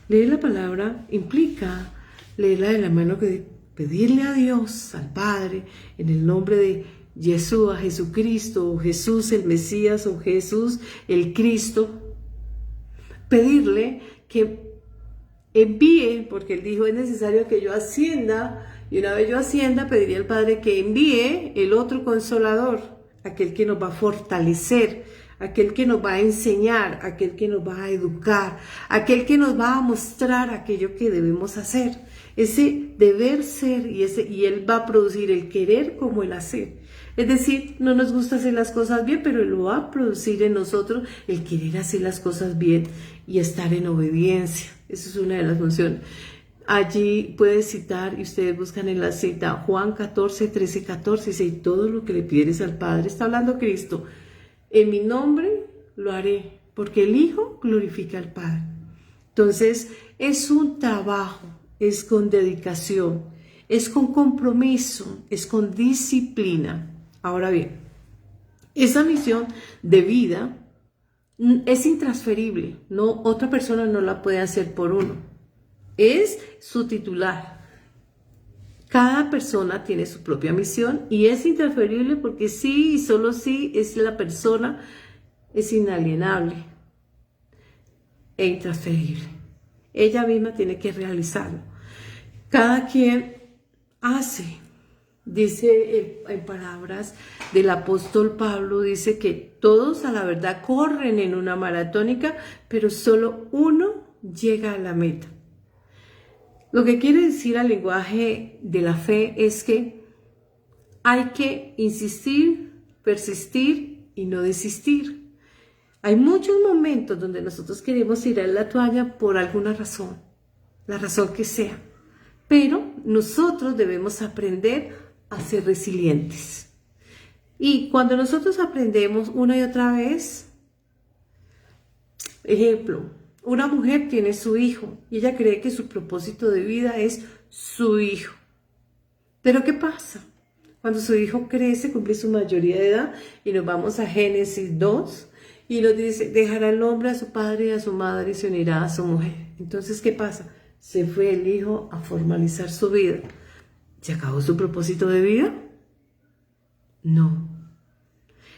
Leer la palabra implica leerla de la mano que pedirle a Dios, al Padre, en el nombre de Yeshua, Jesucristo, o Jesús el Mesías, o Jesús el Cristo, pedirle que envíe, porque Él dijo, es necesario que yo ascienda, y una vez yo ascienda, pediría al Padre que envíe el otro consolador, aquel que nos va a fortalecer, aquel que nos va a enseñar, aquel que nos va a educar, aquel que nos va a mostrar aquello que debemos hacer. Ese deber ser y Él va a producir el querer como el hacer. Es decir, no nos gusta hacer las cosas bien, pero Él lo va a producir en nosotros el querer hacer las cosas bien y estar en obediencia. Esa es una de las funciones. Allí puedes citar, y ustedes buscan en la cita, Juan 14, 13, 14, dice, y todo lo que le pidieres al Padre, está hablando Cristo, en mi nombre lo haré, porque el Hijo glorifica al Padre. Entonces, es un trabajo, es con dedicación, es con compromiso, es con disciplina. Ahora bien, esa misión de vida es intransferible, no, otra persona no la puede hacer por uno. Es su titular. Cada persona tiene su propia misión y es intransferible porque sí y solo sí es la persona, es inalienable e intransferible. Ella misma tiene que realizarlo. Cada quien hace, dice en palabras del apóstol Pablo, dice que todos a la verdad corren en una maratónica, pero solo uno llega a la meta. Lo que quiere decir al lenguaje de la fe es que hay que insistir, persistir y no desistir. Hay muchos momentos donde nosotros queremos tirar la toalla por alguna razón, la razón que sea, pero nosotros debemos aprender a ser resilientes. Y cuando nosotros aprendemos una y otra vez, ejemplo, una mujer tiene su hijo y ella cree que su propósito de vida es su hijo. Pero ¿qué pasa? Cuando su hijo crece, cumple su mayoría de edad y nos vamos a Génesis 2 y nos dice, dejará el hombre a su padre y a su madre y se unirá a su mujer. Entonces, ¿qué pasa? Se fue el hijo a formalizar su vida. ¿Se acabó su propósito de vida? No.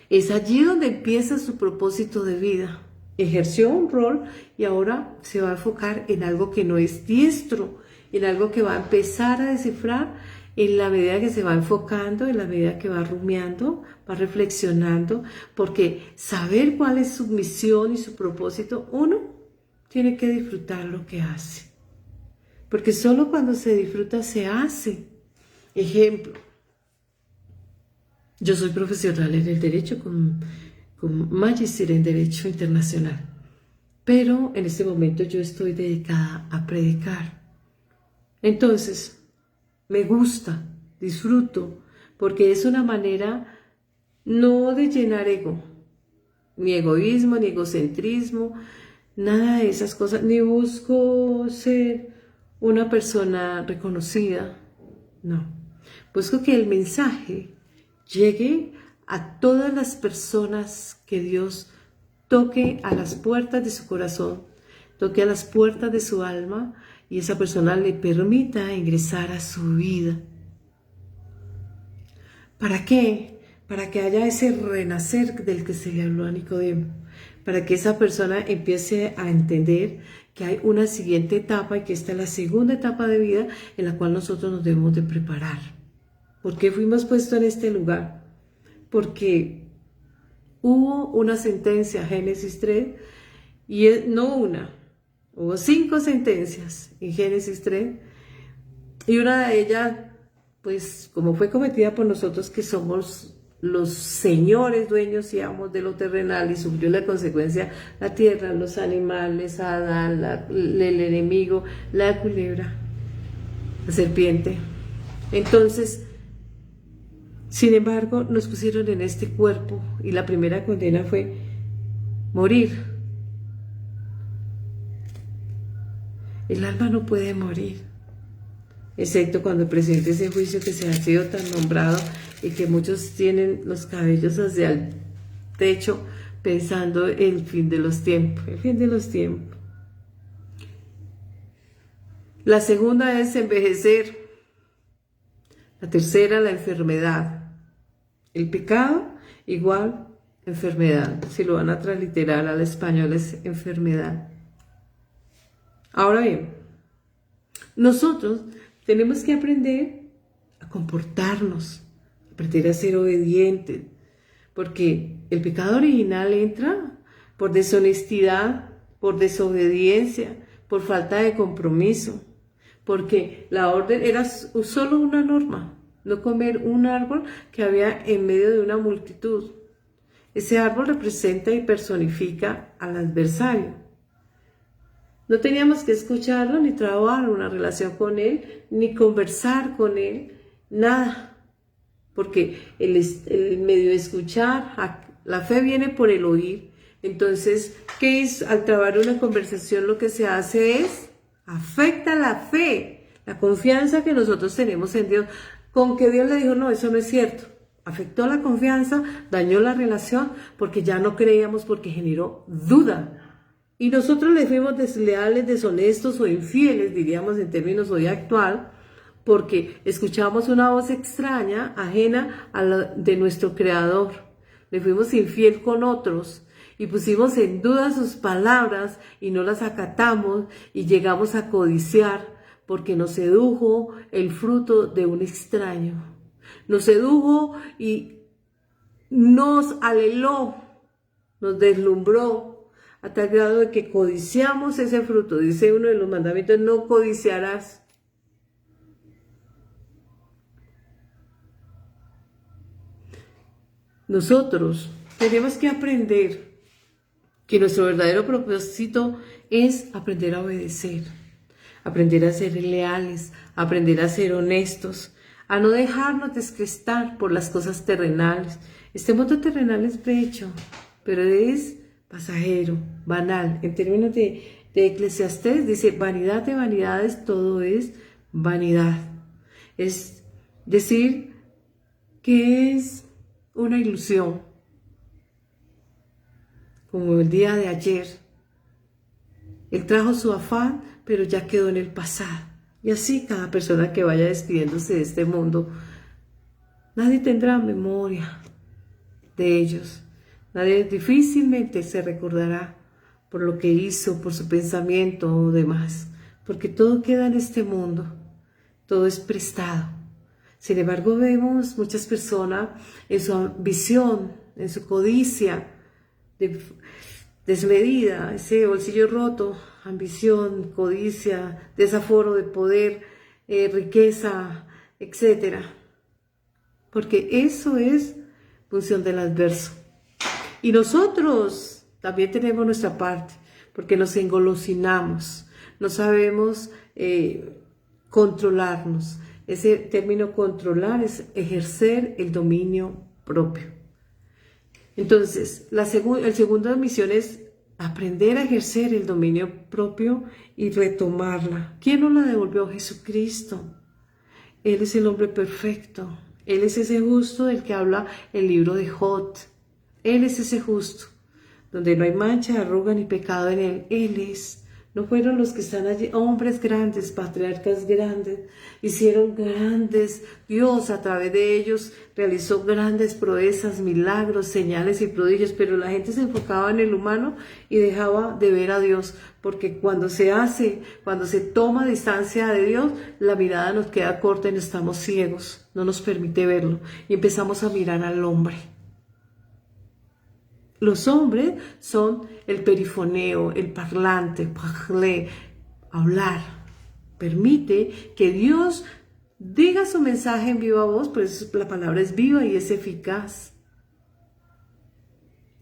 Es allí donde empieza su propósito de vida. Ejerció un rol y ahora se va a enfocar en algo que no es diestro, en algo que va a empezar a descifrar en la medida que se va enfocando, en la medida que va rumiando, va reflexionando, porque saber cuál es su misión y su propósito, uno tiene que disfrutar lo que hace, porque solo cuando se disfruta se hace. Ejemplo, yo soy profesional en el derecho con magíster en Derecho Internacional. Pero en este momento yo estoy dedicada a predicar. Entonces, me gusta, disfruto, porque es una manera no de llenar ego, ni egoísmo, ni egocentrismo, nada de esas cosas, ni busco ser una persona reconocida, no. Busco que el mensaje llegue a todas las personas, que Dios toque a las puertas de su corazón, toque a las puertas de su alma y esa persona le permita ingresar a su vida. ¿Para qué? Para que haya ese renacer del que se le habló a Nicodemo, para que esa persona empiece a entender que hay una siguiente etapa y que esta es la segunda etapa de vida en la cual nosotros nos debemos de preparar. ¿Por qué fuimos puestos en este lugar? Porque hubo una sentencia, Génesis 3, y no una, hubo 5 sentencias en Génesis 3, y una de ellas, pues como fue cometida por nosotros que somos los señores, dueños y amos de lo terrenal, y sufrió la consecuencia la tierra, los animales, Adán, el enemigo, la culebra, la serpiente. Entonces, sin embargo, nos pusieron en este cuerpo y la primera condena fue morir. El alma no puede morir, excepto cuando presente ese juicio que se ha sido tan nombrado y que muchos tienen los cabellos hacia el techo pensando el fin de los tiempos, el fin de los tiempos. La segunda es envejecer. La tercera, la enfermedad. El pecado igual enfermedad. Si lo van a transliterar al español es enfermedad. Ahora bien, nosotros tenemos que aprender a comportarnos, aprender a ser obedientes, porque el pecado original entra por deshonestidad, por desobediencia, por falta de compromiso, porque la orden era solo una norma, no comer un árbol que había en medio de una multitud. Ese árbol representa y personifica al adversario. No teníamos que escucharlo, ni trabajar una relación con él, ni conversar con él, nada. Porque el medio de escuchar, la fe viene por el oír. Entonces, ¿qué es? Al trabar una conversación lo que se hace es, afecta la fe, la confianza que nosotros tenemos en Dios. Con que Dios le dijo, no, eso no es cierto. Afectó la confianza, dañó la relación, porque ya no creíamos, porque generó duda. Y nosotros le fuimos desleales, deshonestos o infieles, diríamos en términos hoy actual, porque escuchamos una voz extraña, ajena a la de nuestro Creador. Le fuimos infiel con otros y pusimos en duda sus palabras y no las acatamos y llegamos a codiciar porque nos sedujo el fruto de un extraño. Nos sedujo y nos aleló, nos deslumbró, a tal grado de que codiciamos ese fruto. Dice uno de los mandamientos, no codiciarás. Nosotros tenemos que aprender que nuestro verdadero propósito es aprender a obedecer, aprender a ser leales, aprender a ser honestos, a no dejarnos descrestar por las cosas terrenales. Este mundo terrenal es bello, pero es pasajero, banal. En términos de Eclesiastés dice, vanidad de vanidades, todo es vanidad. Es decir, que es una ilusión, como el día de ayer. Él trajo su afán, pero ya quedó en el pasado. Y así cada persona que vaya despidiéndose de este mundo, nadie tendrá memoria de ellos. Nadie difícilmente se recordará por lo que hizo, por su pensamiento o demás, porque todo queda en este mundo, todo es prestado. Sin embargo, vemos muchas personas en su ambición, en su codicia desmedida, ese bolsillo roto, ambición, codicia, desaforo de poder, riqueza, etc. Porque eso es función del adverso. Y nosotros también tenemos nuestra parte, porque nos engolosinamos, no sabemos controlarnos. Ese término controlar es ejercer el dominio propio. Entonces, el segundo misión es aprender a ejercer el dominio propio y retomarla. ¿Quién nos la devolvió? Jesucristo. Él es el hombre perfecto. Él es ese justo del que habla el libro de Job. Él es ese justo, donde no hay mancha, arruga ni pecado en él. Él es No fueron los que están allí, hombres grandes, patriarcas grandes, hicieron grandes, Dios a través de ellos realizó grandes proezas, milagros, señales y prodigios, pero la gente se enfocaba en el humano y dejaba de ver a Dios, porque cuando se toma distancia de Dios, la mirada nos queda corta y nos estamos ciegos, no nos permite verlo, y empezamos a mirar al hombre. Los hombres son el perifoneo, el parlante, parler, hablar. Permite que Dios diga su mensaje en viva voz, pues la palabra es viva y es eficaz.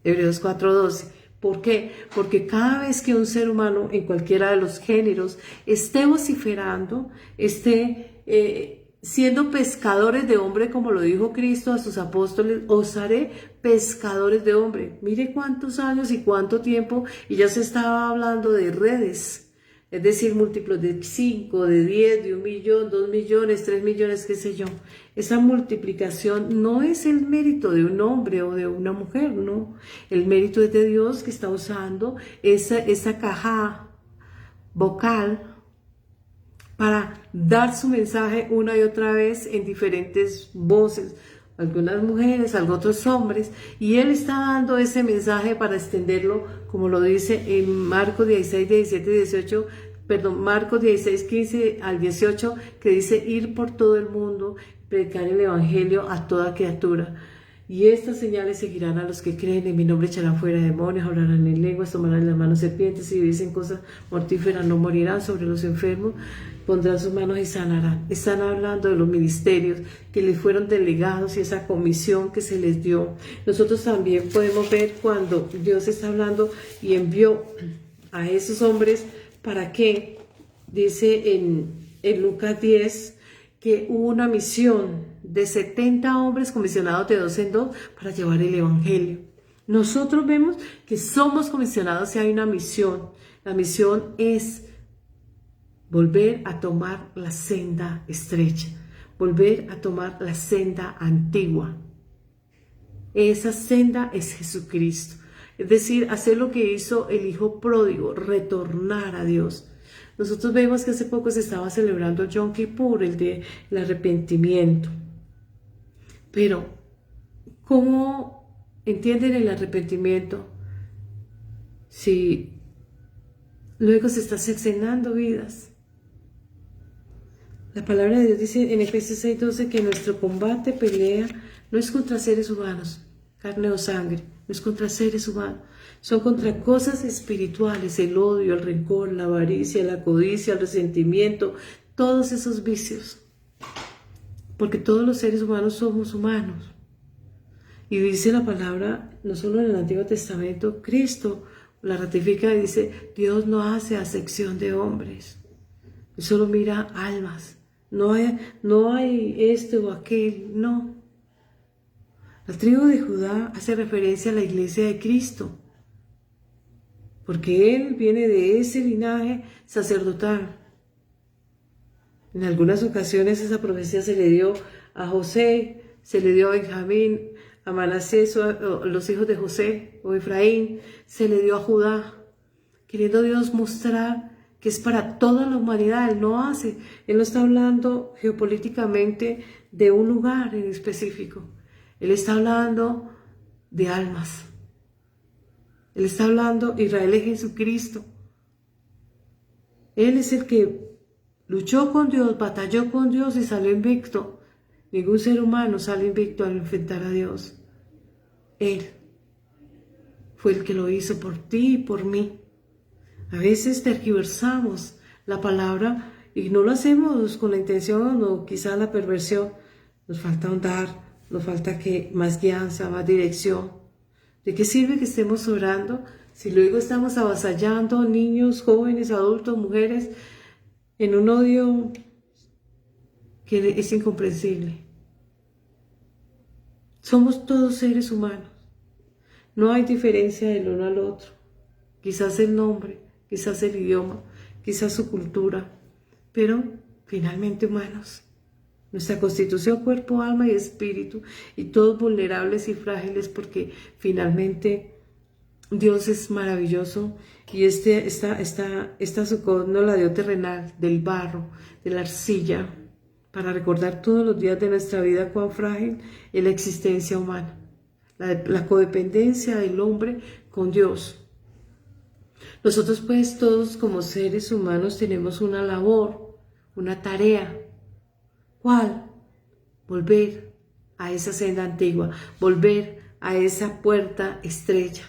Hebreos 4:12. ¿Por qué? Porque cada vez que un ser humano en cualquiera de los géneros esté vociferando, esté siendo pescadores de hombre, como lo dijo Cristo a sus apóstoles, os haré pescadores de hombre. Mire cuántos años y cuánto tiempo, y ya se estaba hablando de redes, es decir, múltiplos de 5, de 10, de 1 millón, 2 millones, 3 millones, qué sé yo. Esa multiplicación no es el mérito de un hombre o de una mujer, no. El mérito es de Dios, que está usando esa caja vocal para dar su mensaje una y otra vez en diferentes voces, algunas mujeres, otros hombres, y Él está dando ese mensaje para extenderlo, como lo dice en Marcos 16, 17 y 18, Marcos 16, 15 al 18, que dice ir por todo el mundo, predicar el evangelio a toda criatura. Y estas señales seguirán a los que creen, en mi nombre echarán fuera demonios, hablarán en lenguas, tomarán en las manos serpientes, y si dicen cosas mortíferas no morirán, sobre los enfermos pondrán sus manos y sanarán. Están hablando de los ministerios que les fueron delegados y esa comisión que se les dio. Nosotros también podemos ver cuando Dios está hablando y envió a esos hombres para que, dice en Lucas 10, que hubo una misión de 70 hombres comisionados de 2 en 2 para llevar el evangelio. Nosotros vemos que somos comisionados y hay una misión. La misión es volver a tomar la senda estrecha, volver a tomar la senda antigua. Esa senda es Jesucristo. Es decir, hacer lo que hizo el hijo pródigo, retornar a Dios. Nosotros vemos que hace poco se estaba celebrando Yom Kippur, el arrepentimiento. Pero, ¿cómo entienden el arrepentimiento si luego se está cercenando vidas? La palabra de Dios dice en Efesios 6:12 que nuestro combate, pelea, no es contra seres humanos, carne o sangre, no es contra seres humanos, son contra cosas espirituales, el odio, el rencor, la avaricia, la codicia, el resentimiento, todos esos vicios. Porque todos los seres humanos somos humanos. Y dice la palabra, no solo en el Antiguo Testamento, Cristo la ratifica y dice, Dios no hace acepción de hombres, Él solo mira almas. No hay este o aquel, no. La tribu de Judá hace referencia a la iglesia de Cristo, porque Él viene de ese linaje sacerdotal. En algunas ocasiones esa profecía se le dio a José, se le dio a Benjamín, a Manasés, los hijos de José o Efraín, se le dio a Judá, queriendo Dios mostrar que es para toda la humanidad. Él no está hablando geopolíticamente de un lugar en específico, Él está hablando de almas. Él está hablando, Israel es Jesucristo. Él es el que luchó con Dios, batalló con Dios y salió invicto. Ningún ser humano sale invicto al enfrentar a Dios. Él fue el que lo hizo por ti y por mí. A veces tergiversamos la palabra y no lo hacemos con la intención o quizá la perversión. Nos falta ahondar, nos falta más guianza, más dirección. ¿De qué sirve que estemos orando si luego estamos avasallando niños, jóvenes, adultos, mujeres en un odio que es incomprensible? Somos todos seres humanos. No hay diferencia del uno al otro. Quizás el nombre, quizás el idioma, quizás su cultura, pero finalmente humanos. Nuestra constitución, cuerpo, alma y espíritu, y todos vulnerables y frágiles porque finalmente Dios es maravilloso y esta Sukkot nos la dio terrenal, del barro, de la arcilla, para recordar todos los días de nuestra vida cuán frágil es la existencia humana, la codependencia del hombre con Dios. Nosotros pues todos como seres humanos tenemos una labor, una tarea. ¿Cuál? Volver a esa senda antigua, volver a esa puerta estrecha.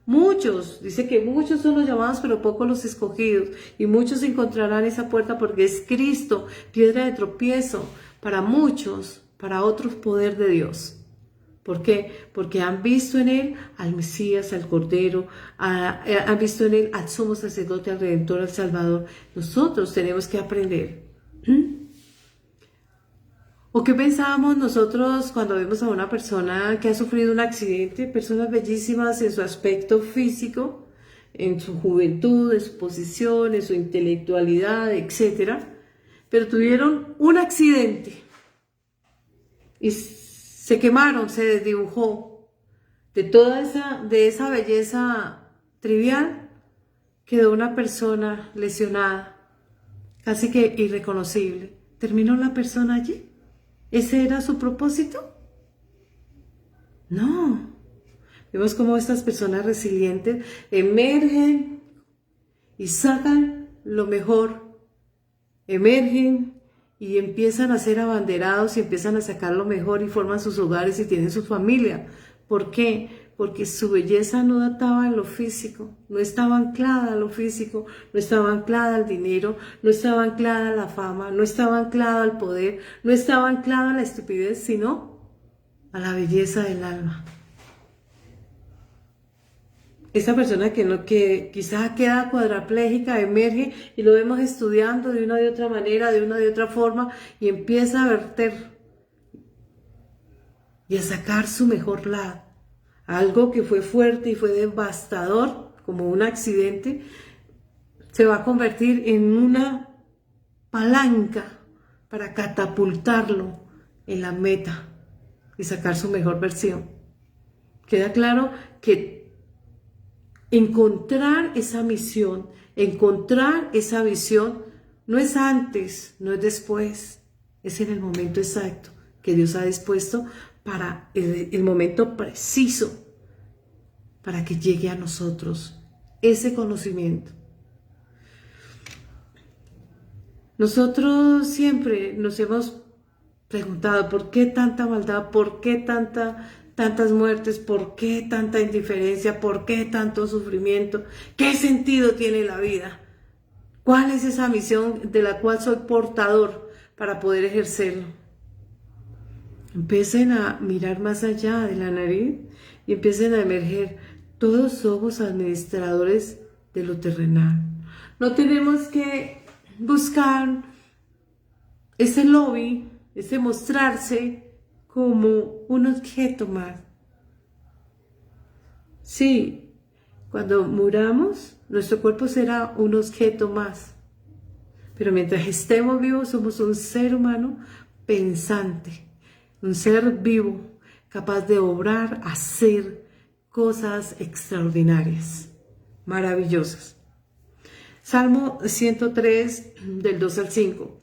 Muchos, dice que muchos son los llamados, pero pocos los escogidos. Y muchos encontrarán esa puerta porque es Cristo, piedra de tropiezo para muchos, para otros poder de Dios. ¿Por qué? Porque han visto en Él al Mesías, al Cordero, han visto en Él al sumo sacerdote, al Redentor, al Salvador. Nosotros tenemos que aprender. ¿O qué pensábamos nosotros cuando vemos a una persona que ha sufrido un accidente? Personas bellísimas en su aspecto físico, en su juventud, en su posición, en su intelectualidad, etc. Pero tuvieron un accidente y se quemaron, se desdibujó. De esa belleza trivial quedó una persona lesionada, casi que irreconocible. ¿Terminó la persona allí? ¿Ese era su propósito? No. Vemos cómo estas personas resilientes emergen y sacan lo mejor. Emergen y empiezan a ser abanderados y empiezan a sacar lo mejor y forman sus hogares y tienen su familia. ¿Por qué? Porque su belleza no databa en lo físico, no estaba anclada a lo físico, no estaba anclada al dinero, no estaba anclada a la fama, no estaba anclada al poder, no estaba anclada a la estupidez, sino a la belleza del alma. Esa persona que quizás queda cuadraplégica, emerge y lo vemos estudiando de una de otra manera, de una de otra forma y empieza a verter y a sacar su mejor lado. Algo que fue fuerte y fue devastador, como un accidente, se va a convertir en una palanca para catapultarlo en la meta y sacar su mejor versión. Queda claro que encontrar esa misión, encontrar esa visión, no es antes, no es después, es en el momento exacto que Dios ha dispuesto para el momento preciso para que llegue a nosotros ese conocimiento. Nosotros siempre nos hemos preguntado por qué tanta maldad, por qué tantas muertes, por qué tanta indiferencia, por qué tanto sufrimiento, qué sentido tiene la vida, cuál es esa misión de la cual soy portador para poder ejercerlo. Empiecen a mirar más allá de la nariz y empiecen a emerger. Todos somos administradores de lo terrenal. No tenemos que buscar ese lobby, ese mostrarse como un objeto más. Sí, cuando muramos, nuestro cuerpo será un objeto más. Pero mientras estemos vivos, somos un ser humano pensante. Un ser vivo, capaz de obrar, hacer cosas extraordinarias, maravillosas. Salmo 103, del 2 al 5.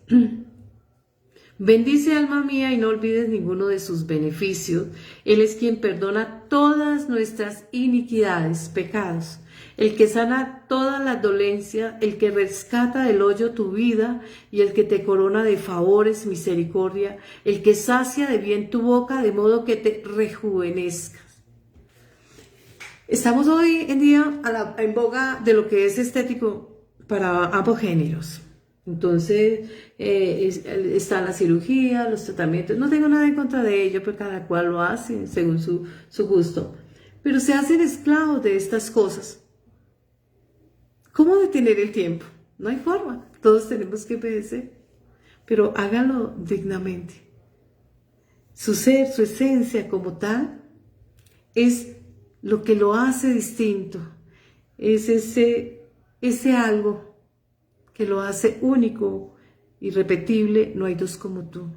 Bendice alma mía y no olvides ninguno de sus beneficios. Él es quien perdona todas nuestras iniquidades, pecados. El que sana todas las dolencias, el que rescata del hoyo tu vida y el que te corona de favores, misericordia, el que sacia de bien tu boca de modo que te rejuvenezcas. Estamos hoy en día en boga de lo que es estético para ambos géneros. Entonces está la cirugía, los tratamientos. No tengo nada en contra de ello, pero cada cual lo hace según su gusto. Pero se hacen esclavos de estas cosas. ¿Cómo detener el tiempo? No hay forma. Todos tenemos que obedecer. Pero hágalo dignamente. Su ser, su esencia como tal, es lo que lo hace distinto. Es ese algo que lo hace único, irrepetible. No hay dos como tú.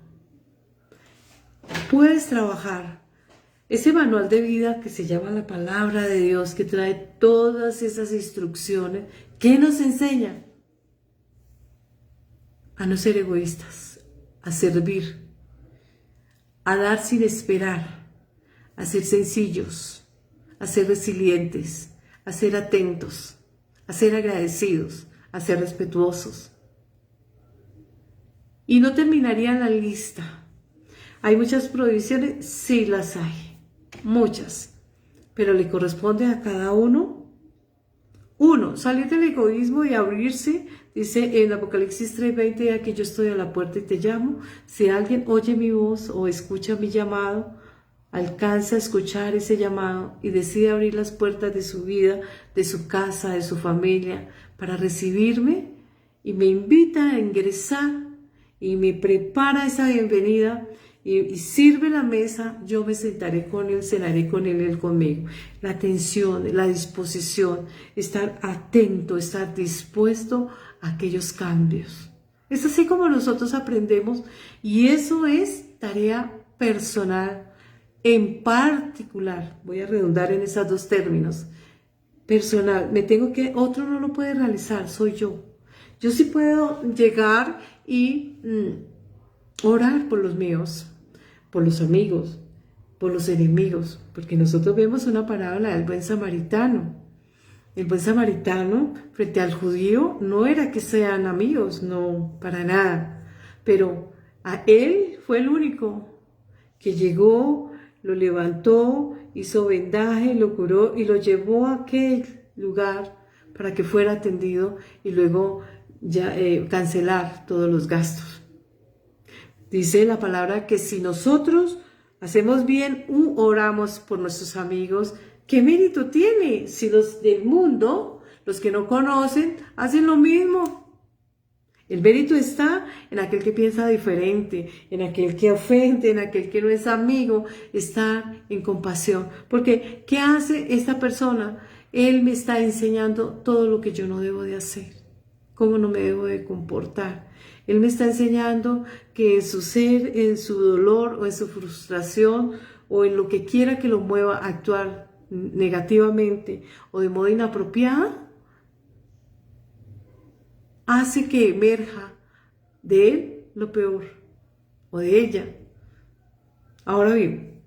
Puedes trabajar ese manual de vida que se llama la palabra de Dios, que trae todas esas instrucciones, ¿qué nos enseña? A no ser egoístas, a servir, a dar sin esperar, a ser sencillos, a ser resilientes, a ser atentos, a ser agradecidos, a ser respetuosos. Y no terminaría la lista. ¿Hay muchas prohibiciones? Sí las hay, muchas, pero le corresponde a cada uno, salir del egoísmo y abrirse. Dice en Apocalipsis 3:20, aquí yo estoy a la puerta y te llamo. Si alguien oye mi voz o escucha mi llamado, alcanza a escuchar ese llamado y decide abrir las puertas de su vida, de su casa, de su familia, para recibirme y me invita a ingresar y me prepara esa bienvenida y sirve la mesa, yo me sentaré con él, cenaré con él conmigo. La atención, la disposición, estar atento, estar dispuesto a aquellos cambios. Es así como nosotros aprendemos, y eso es tarea personal, en particular, voy a redundar en esos dos términos, personal. Otro no lo puede realizar, soy yo. Yo sí puedo llegar y orar por los míos, por los amigos, por los enemigos, porque nosotros vemos una parábola del buen samaritano. El buen samaritano frente al judío no era que sean amigos, no, para nada, pero a él fue el único que llegó, lo levantó, hizo vendaje, lo curó y lo llevó a aquel lugar para que fuera atendido y luego ya cancelar todos los gastos. Dice la palabra que si nosotros hacemos bien u oramos por nuestros amigos, ¿qué mérito tiene si los del mundo, los que no conocen, hacen lo mismo? El mérito está en aquel que piensa diferente, en aquel que ofende, en aquel que no es amigo, estar en compasión. Porque, ¿qué hace esta persona? Él me está enseñando todo lo que yo no debo de hacer, cómo no me debo de comportar. Él me está enseñando que en su ser, en su dolor o en su frustración o en lo que quiera que lo mueva a actuar negativamente o de modo inapropiado, hace que emerja de él lo peor o de ella. Ahora bien,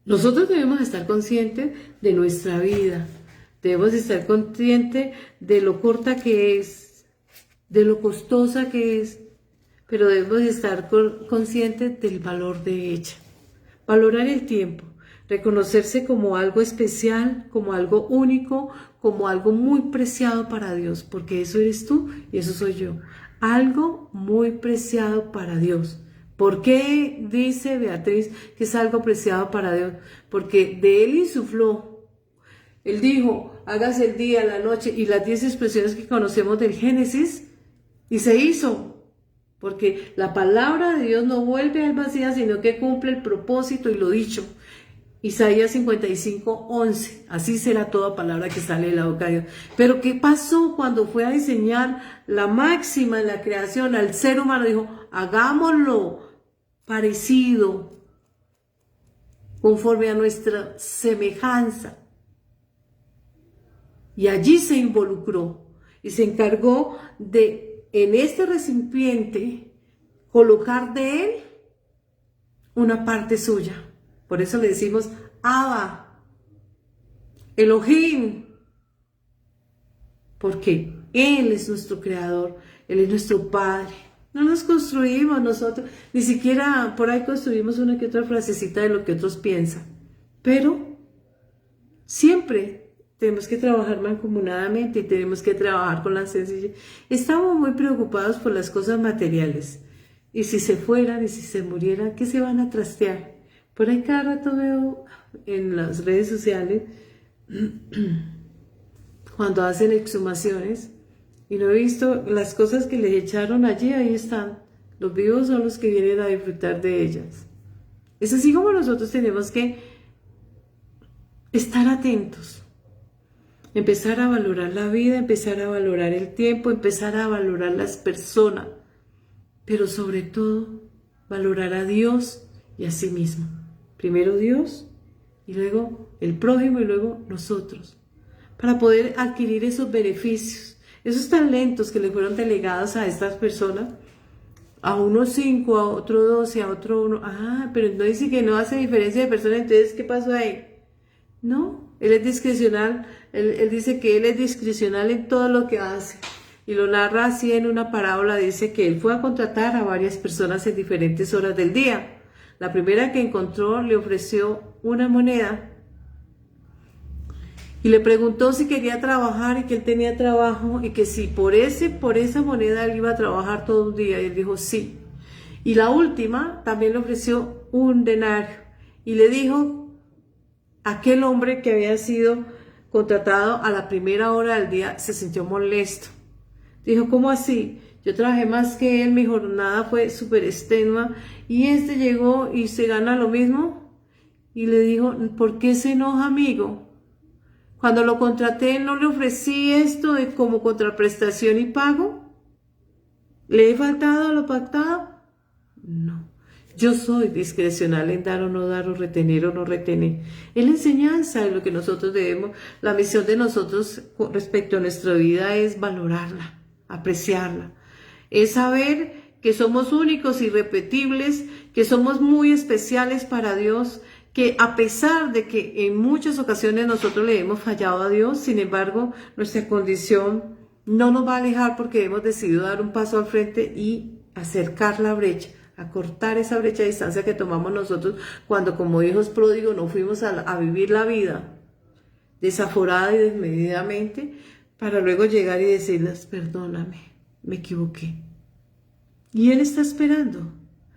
nosotros debemos estar conscientes de nuestra vida, debemos estar conscientes de lo corta que es, de lo costosa que es, pero debemos estar conscientes del valor de ella. Valorar el tiempo, reconocerse como algo especial, como algo único, como algo muy preciado para Dios, porque eso eres tú y eso soy yo. Algo muy preciado para Dios. ¿Por qué dice Beatriz que es algo preciado para Dios? Porque de Él insufló. Él dijo, hágase el día, la noche y las 10 expresiones que conocemos del Génesis, y se hizo. Porque la palabra de Dios no vuelve al vacía, sino que cumple el propósito y lo dicho. Isaías 55:11, así será toda palabra que sale de la boca de Dios. Pero ¿qué pasó cuando fue a diseñar la máxima en la creación al ser humano? Dijo, hagámoslo parecido, conforme a nuestra semejanza. Y allí se involucró y se encargó de, en este recipiente, colocar de él una parte suya. Por eso le decimos Abba, Elohim, porque Él es nuestro creador, Él es nuestro Padre. No nos construimos nosotros, ni siquiera por ahí construimos una que otra frasecita de lo que otros piensan, pero siempre tenemos que trabajar mancomunadamente y tenemos que trabajar con la sencillez. Estamos muy preocupados por las cosas materiales, y si se fueran y si se murieran, ¿qué se van a trastear? Por ahí cada rato veo en las redes sociales cuando hacen exhumaciones y no he visto las cosas que les echaron allí, ahí están. Los vivos son los que vienen a disfrutar de ellas. Es así como nosotros tenemos que estar atentos, empezar a valorar la vida, empezar a valorar el tiempo, empezar a valorar las personas, pero sobre todo valorar a Dios y a sí mismo. Primero Dios y luego el prójimo y luego nosotros, para poder adquirir esos beneficios, esos talentos que le fueron delegados a estas personas. A uno 5, a otro 12, a otro 1. Ah, pero no dice que no hace diferencia de persona, entonces, ¿qué pasó ahí? No, él es discrecional, él dice que él es discrecional en todo lo que hace. Y lo narra así en una parábola, dice que él fue a contratar a varias personas en diferentes horas del día. La primera que encontró le ofreció una moneda y le preguntó si quería trabajar y que él tenía trabajo y que si por esa moneda él iba a trabajar todo un día. Y él dijo sí. Y la última también le ofreció un denario y le dijo aquel hombre que había sido contratado a la primera hora del día se sintió molesto. Dijo, ¿cómo así? Yo trabajé más que él, mi jornada fue súper extenua y este llegó y se gana lo mismo. Y le dijo, ¿por qué se enoja, amigo? Cuando lo contraté, ¿no le ofrecí esto como contraprestación y pago? ¿Le he faltado a lo pactado? No. Yo soy discrecional en dar o no dar, o retener o no retener. Es la enseñanza de lo que nosotros debemos. La misión de nosotros respecto a nuestra vida es valorarla, apreciarla. Es saber que somos únicos, irrepetibles, que somos muy especiales para Dios, que a pesar de que en muchas ocasiones nosotros le hemos fallado a Dios, sin embargo, nuestra condición no nos va a alejar porque hemos decidido dar un paso al frente y acercar la brecha, acortar esa brecha de distancia que tomamos nosotros cuando como hijos pródigos no fuimos a vivir la vida desaforada y desmedidamente, para luego llegar y decirles, perdóname, me equivoqué. Y Él está esperando.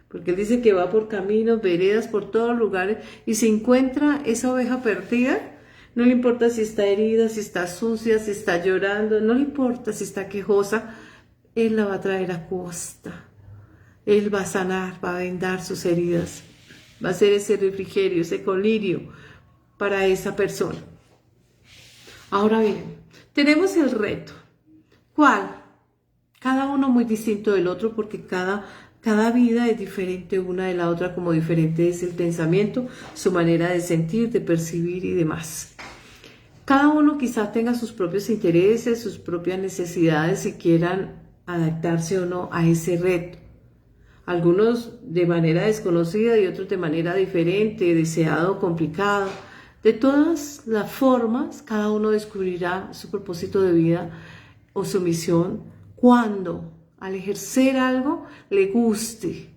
Porque Él dice que va por caminos, veredas, por todos lugares, y si encuentra esa oveja perdida, no le importa si está herida, si está sucia, si está llorando, no le importa si está quejosa, Él la va a traer a costa. Él va a sanar, va a vendar sus heridas, va a ser ese refrigerio, ese colirio para esa persona. Ahora bien, tenemos el reto. ¿Cuál? Cada uno muy distinto del otro porque cada vida es diferente una de la otra, como diferente es el pensamiento, su manera de sentir, de percibir y demás. Cada uno quizás tenga sus propios intereses, sus propias necesidades y quieran adaptarse o no a ese reto. Algunos de manera desconocida y otros de manera diferente, deseado, complicado. De todas las formas, cada uno descubrirá su propósito de vida o su misión cuando al ejercer algo le guste,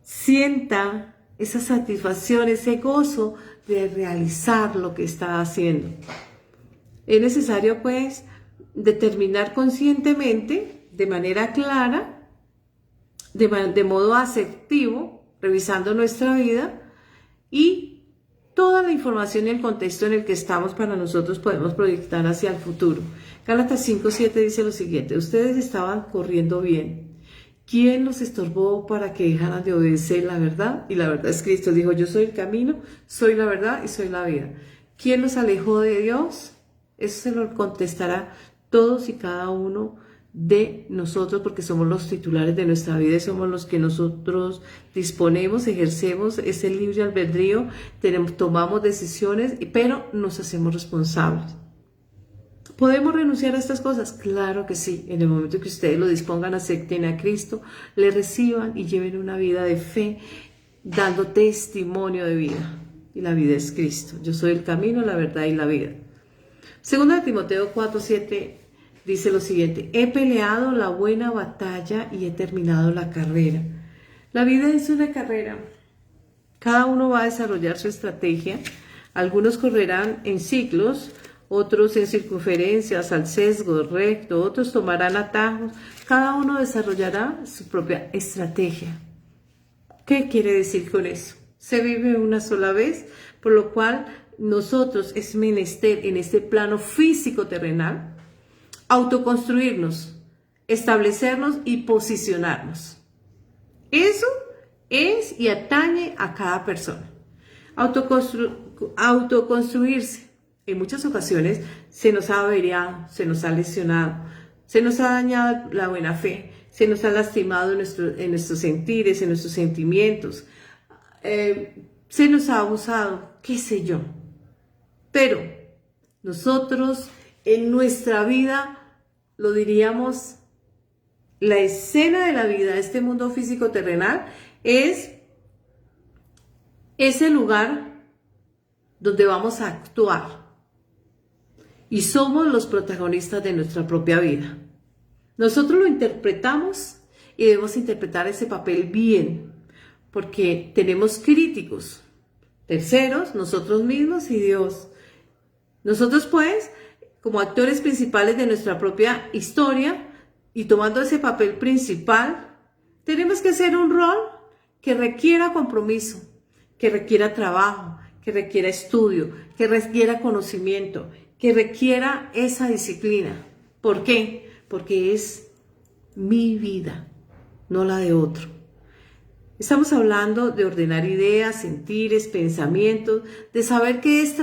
sienta esa satisfacción, ese gozo de realizar lo que está haciendo. Es necesario pues determinar conscientemente, de manera clara, de modo asertivo, revisando nuestra vida y toda la información y el contexto en el que estamos para nosotros podemos proyectar hacia el futuro. Gálatas 5:7 dice lo siguiente, ustedes estaban corriendo bien. ¿Quién los estorbó para que dejaran de obedecer la verdad? Y la verdad es Cristo. Dijo, yo soy el camino, soy la verdad y soy la vida. ¿Quién los alejó de Dios? Eso se lo contestará todos y cada uno de nosotros porque somos los titulares de nuestra vida y somos los que nosotros disponemos, ejercemos ese libre albedrío, tomamos decisiones, pero nos hacemos responsables. ¿Podemos renunciar a estas cosas? Claro que sí. En el momento que ustedes lo dispongan, acepten a Cristo, le reciban y lleven una vida de fe, dando testimonio de vida. Y la vida es Cristo. Yo soy el camino, la verdad y la vida. Segunda de Timoteo 4:7 dice lo siguiente, he peleado la buena batalla y he terminado la carrera. La vida es una carrera. Cada uno va a desarrollar su estrategia. Algunos correrán en ciclos, otros en circunferencias, al sesgo, recto, otros tomarán atajos. Cada uno desarrollará su propia estrategia. ¿Qué quiere decir con eso? Se vive una sola vez, por lo cual nosotros es menester en este plano físico terrenal autoconstruirnos, establecernos y posicionarnos. Eso es y atañe a cada persona. Autoconstruirse. En muchas ocasiones se nos ha averiado, se nos ha lesionado, se nos ha dañado la buena fe, se nos ha lastimado en nuestros sentires, en nuestros sentimientos. se nos ha abusado, qué sé yo. Pero nosotros en nuestra vida, lo diríamos, la escena de la vida, este mundo físico terrenal, es ese lugar donde vamos a actuar. Y somos los protagonistas de nuestra propia vida. Nosotros lo interpretamos y debemos interpretar ese papel bien, porque tenemos críticos, terceros, nosotros mismos y Dios. Nosotros pues, como actores principales de nuestra propia historia y tomando ese papel principal, tenemos que hacer un rol que requiera compromiso, que requiera trabajo, que requiera estudio, que requiera conocimiento, que requiera esa disciplina. ¿Por qué? Porque es mi vida, no la de otro. Estamos hablando de ordenar ideas, sentires, pensamientos, de saber qué es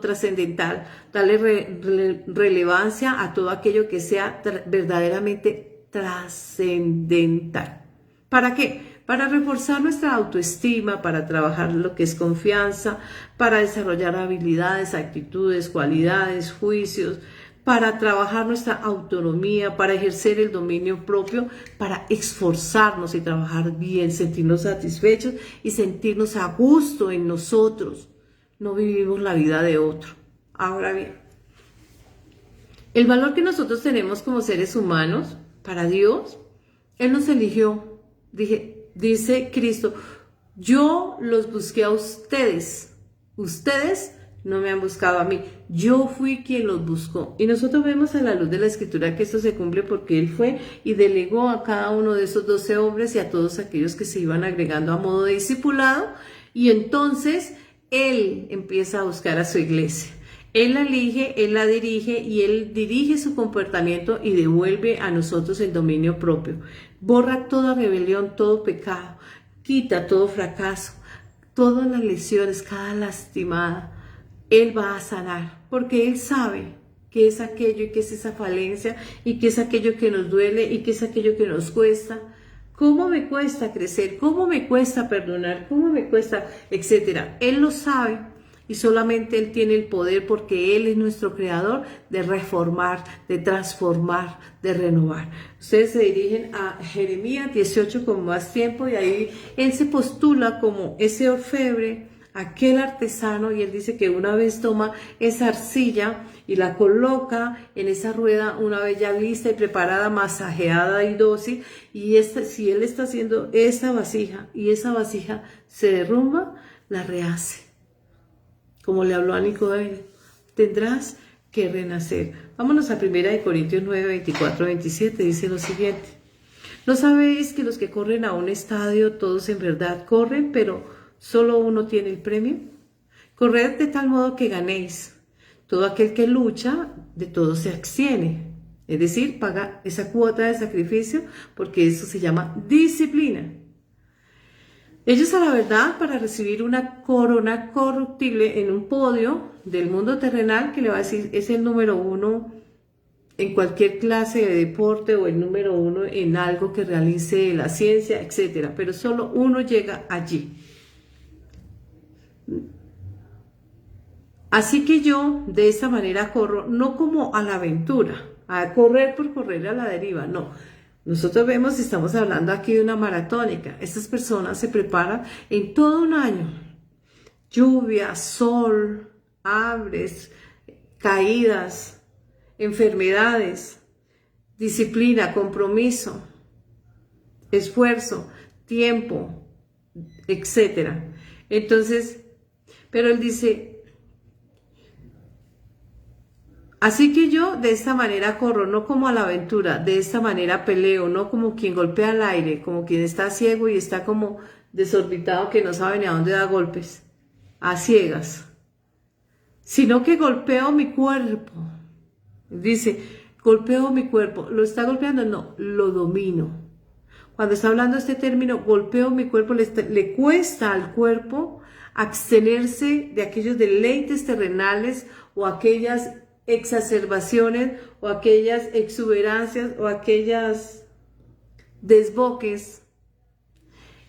trascendental, darle relevancia a todo aquello que sea verdaderamente trascendental. ¿Para qué? Para reforzar nuestra autoestima, para trabajar lo que es confianza, para desarrollar habilidades, actitudes, cualidades, juicios, para trabajar nuestra autonomía, para ejercer el dominio propio, para esforzarnos y trabajar bien, sentirnos satisfechos y sentirnos a gusto en nosotros. No vivimos la vida de otro. Ahora bien, el valor que nosotros tenemos como seres humanos, para Dios, Él nos eligió. Dice Cristo, yo los busqué a ustedes. Ustedes no me han buscado a mí. Yo fui quien los buscó. Y nosotros vemos a la luz de la Escritura que esto se cumple porque Él fue y delegó a cada uno de esos 12 hombres y a todos aquellos que se iban agregando a modo de discipulado. Y entonces Él empieza a buscar a su iglesia. Él la elige, Él la dirige y Él dirige su comportamiento y devuelve a nosotros el dominio propio. Borra toda rebelión, todo pecado, quita todo fracaso, todas las lesiones, cada lastimada. Él va a sanar porque Él sabe qué es aquello y qué es esa falencia y qué es aquello que nos duele y qué es aquello que nos cuesta. ¿Cómo me cuesta crecer? ¿Cómo me cuesta perdonar? ¿Cómo me cuesta? Etcétera. Él lo sabe. Y solamente Él tiene el poder porque Él es nuestro creador de reformar, de transformar, de renovar. Ustedes se dirigen a Jeremías 18 con más tiempo y ahí Él se postula como ese orfebre, aquel artesano, y Él dice que una vez toma esa arcilla y la coloca en esa rueda una vez ya lista y preparada, masajeada y dócil, y si Él está haciendo esa vasija y esa vasija se derrumba, la rehace. Como le habló a Nicodemo, tendrás que renacer. Vámonos a 1 Corintios 9, 24, 27, dice lo siguiente. ¿No sabéis que los que corren a un estadio, todos en verdad corren, pero solo uno tiene el premio? Corred de tal modo que ganéis. Todo aquel que lucha, de todo se abstiene. Es decir, paga esa cuota de sacrificio, porque eso se llama disciplina. Ellos a la verdad para recibir una corona corruptible en un podio del mundo terrenal que le va a decir es el número 1 en cualquier clase de deporte o el número 1 en algo que realice la ciencia, etcétera. Pero solo uno llega allí. Así que yo de esta manera corro, no como a la aventura, a correr por correr a la deriva, no. Nosotros vemos y estamos hablando aquí de una maratónica. Estas personas se preparan en todo un año. Lluvia, sol, hambres, caídas, enfermedades, disciplina, compromiso, esfuerzo, tiempo, etc. Entonces, pero Él dice, así que yo de esta manera corro, no como a la aventura, de esta manera peleo, no como quien golpea al aire, como quien está ciego y está como desorbitado que no sabe ni a dónde da golpes, a ciegas, sino que golpeo mi cuerpo. Dice, golpeo mi cuerpo, ¿lo está golpeando? No, lo domino. Cuando está hablando este término, golpeo mi cuerpo, le cuesta al cuerpo abstenerse de aquellos deleites terrenales o aquellas exacerbaciones o aquellas exuberancias o aquellas desboques.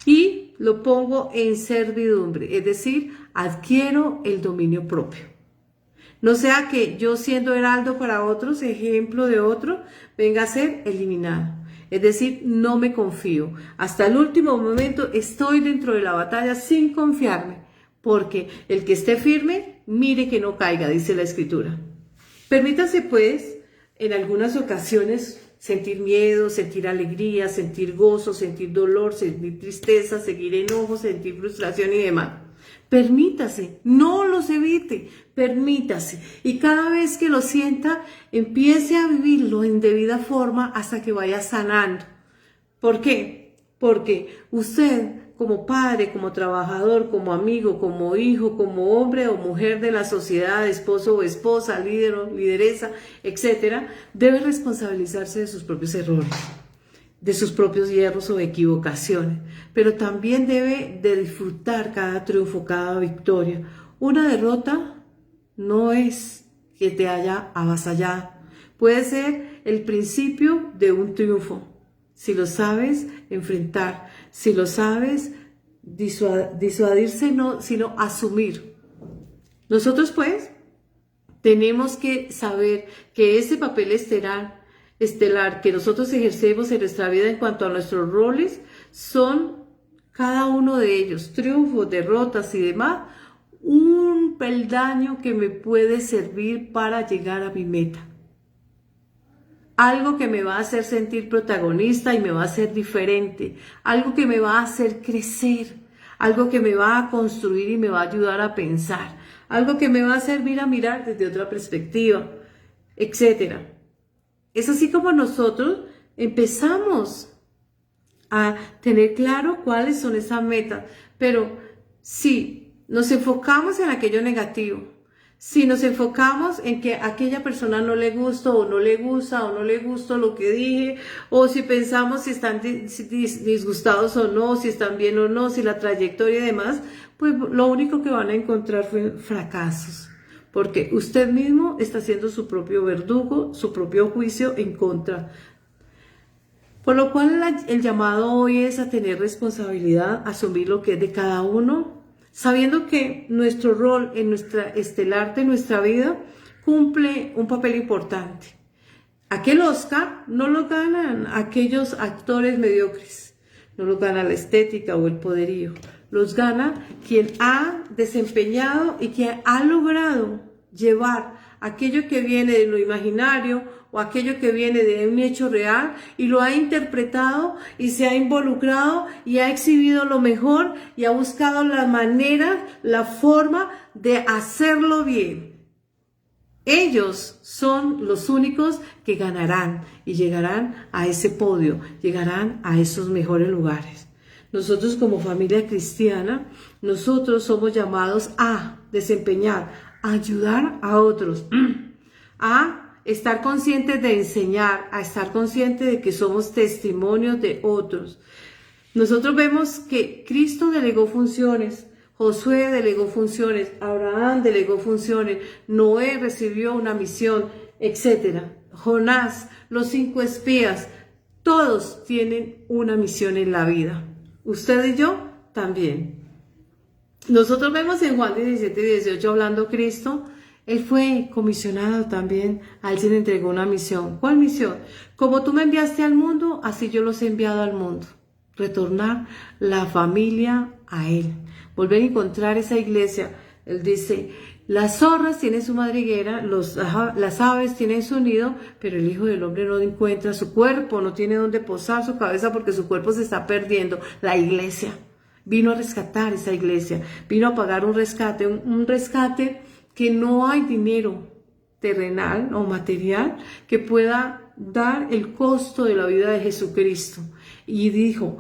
y lo pongo en servidumbre, es decir, adquiero el dominio propio. No sea que yo siendo heraldo para otros, ejemplo de otro, venga a ser eliminado. Es decir, no me confío. Hasta el último momento estoy dentro de la batalla sin confiarme, porque el que esté firme, mire que no caiga, dice la Escritura. Permítase pues, en algunas ocasiones, sentir miedo, sentir alegría, sentir gozo, sentir dolor, sentir tristeza, sentir enojo, sentir frustración y demás. Permítase, no los evite, permítase. Y cada vez que lo sienta, empiece a vivirlo en debida forma hasta que vaya sanando. ¿Por qué? Porque usted, como padre, como trabajador, como amigo, como hijo, como hombre o mujer de la sociedad, esposo o esposa, líder o lideresa, etc., debe responsabilizarse de sus propios errores, de sus propios hierros o equivocaciones, pero también debe de disfrutar cada triunfo, cada victoria. Una derrota no es que te haya avasallado, puede ser el principio de un triunfo, si lo sabes enfrentar, si lo sabes disuadirse, no, sino asumir. Nosotros pues tenemos que saber que ese papel estelar que nosotros ejercemos en nuestra vida en cuanto a nuestros roles son cada uno de ellos, triunfos, derrotas y demás, un peldaño que me puede servir para llegar a mi meta. Algo que me va a hacer sentir protagonista y me va a hacer diferente, algo que me va a hacer crecer, algo que me va a construir y me va a ayudar a pensar, algo que me va a servir a mirar desde otra perspectiva, etcétera. Es así como nosotros empezamos a tener claro cuáles son esas metas, pero si nos enfocamos en aquello negativo, si nos enfocamos en que a aquella persona no le gusta o no le gusta o no le gustó lo que dije, o si pensamos si están disgustados o no, si están bien o no, si la trayectoria y demás, pues lo único que van a encontrar fue fracasos. Porque usted mismo está haciendo su propio verdugo, su propio juicio en contra. Por lo cual el llamado hoy es a tener responsabilidad, asumir lo que es de cada uno, sabiendo que nuestro rol en nuestra estelar de nuestra vida cumple un papel importante. Aquel Oscar no lo ganan aquellos actores mediocres, no lo gana la estética o el poderío, los gana quien ha desempeñado y quien ha logrado llevar aquello que viene de lo imaginario o aquello que viene de un hecho real y lo ha interpretado y se ha involucrado y ha exhibido lo mejor y ha buscado la manera, la forma de hacerlo bien. Ellos son los únicos que ganarán y llegarán a ese podio, llegarán a esos mejores lugares. Nosotros como familia cristiana, nosotros somos llamados a desempeñar, a ayudar a otros, a estar conscientes de enseñar, a estar conscientes de que somos testimonios de otros. Nosotros vemos que Cristo delegó funciones, Josué delegó funciones, Abraham delegó funciones, Noé recibió una misión, etc. Jonás, los 5 espías, todos tienen una misión en la vida. Usted y yo también. Nosotros vemos en Juan 17 y 18 hablando Cristo, Él fue comisionado también, a Él se le entregó una misión. ¿Cuál misión? Como tú me enviaste al mundo, así yo los he enviado al mundo. Retornar la familia a Él. Volver a encontrar esa iglesia. Él dice, las zorras tienen su madriguera, las aves tienen su nido, pero el Hijo del Hombre no encuentra su cuerpo, no tiene dónde posar su cabeza porque su cuerpo se está perdiendo. La iglesia vino a rescatar esa iglesia, vino a pagar un rescate que no hay dinero terrenal o material que pueda dar el costo de la vida de Jesucristo. Y dijo,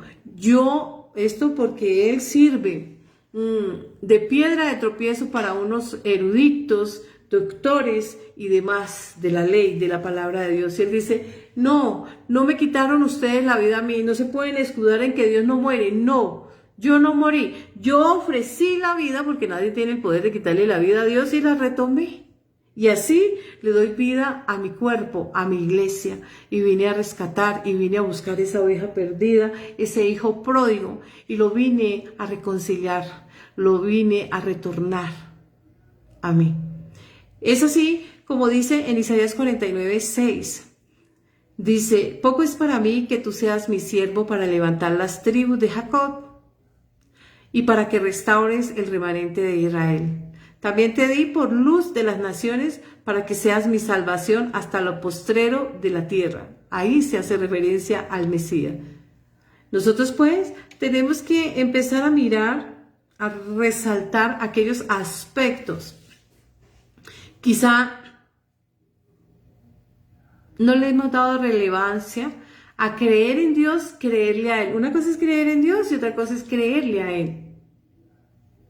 esto porque Él sirve de piedra de tropiezo para unos eruditos, doctores y demás de la ley, de la palabra de Dios. Y Él dice, no me quitaron ustedes la vida a mí, no se pueden escudar en que Dios no muere, no. Yo no morí, yo ofrecí la vida porque nadie tiene el poder de quitarle la vida a Dios y la retomé. Y así le doy vida a mi cuerpo, a mi iglesia, y vine a rescatar, y vine a buscar esa oveja perdida, ese hijo pródigo, y lo vine a reconciliar, lo vine a retornar a mí. Es así como dice en Isaías 49:6. Dice, poco es para mí que tú seas mi siervo para levantar las tribus de Jacob y para que restaures el remanente de Israel. También te di por luz de las naciones para que seas mi salvación hasta lo postrero de la tierra. Ahí se hace referencia al Mesías. Nosotros pues tenemos que empezar a mirar, a resaltar aquellos aspectos. Quizá no le hemos dado relevancia a creer en Dios, creerle a Él. Una cosa es creer en Dios y otra cosa es creerle a Él.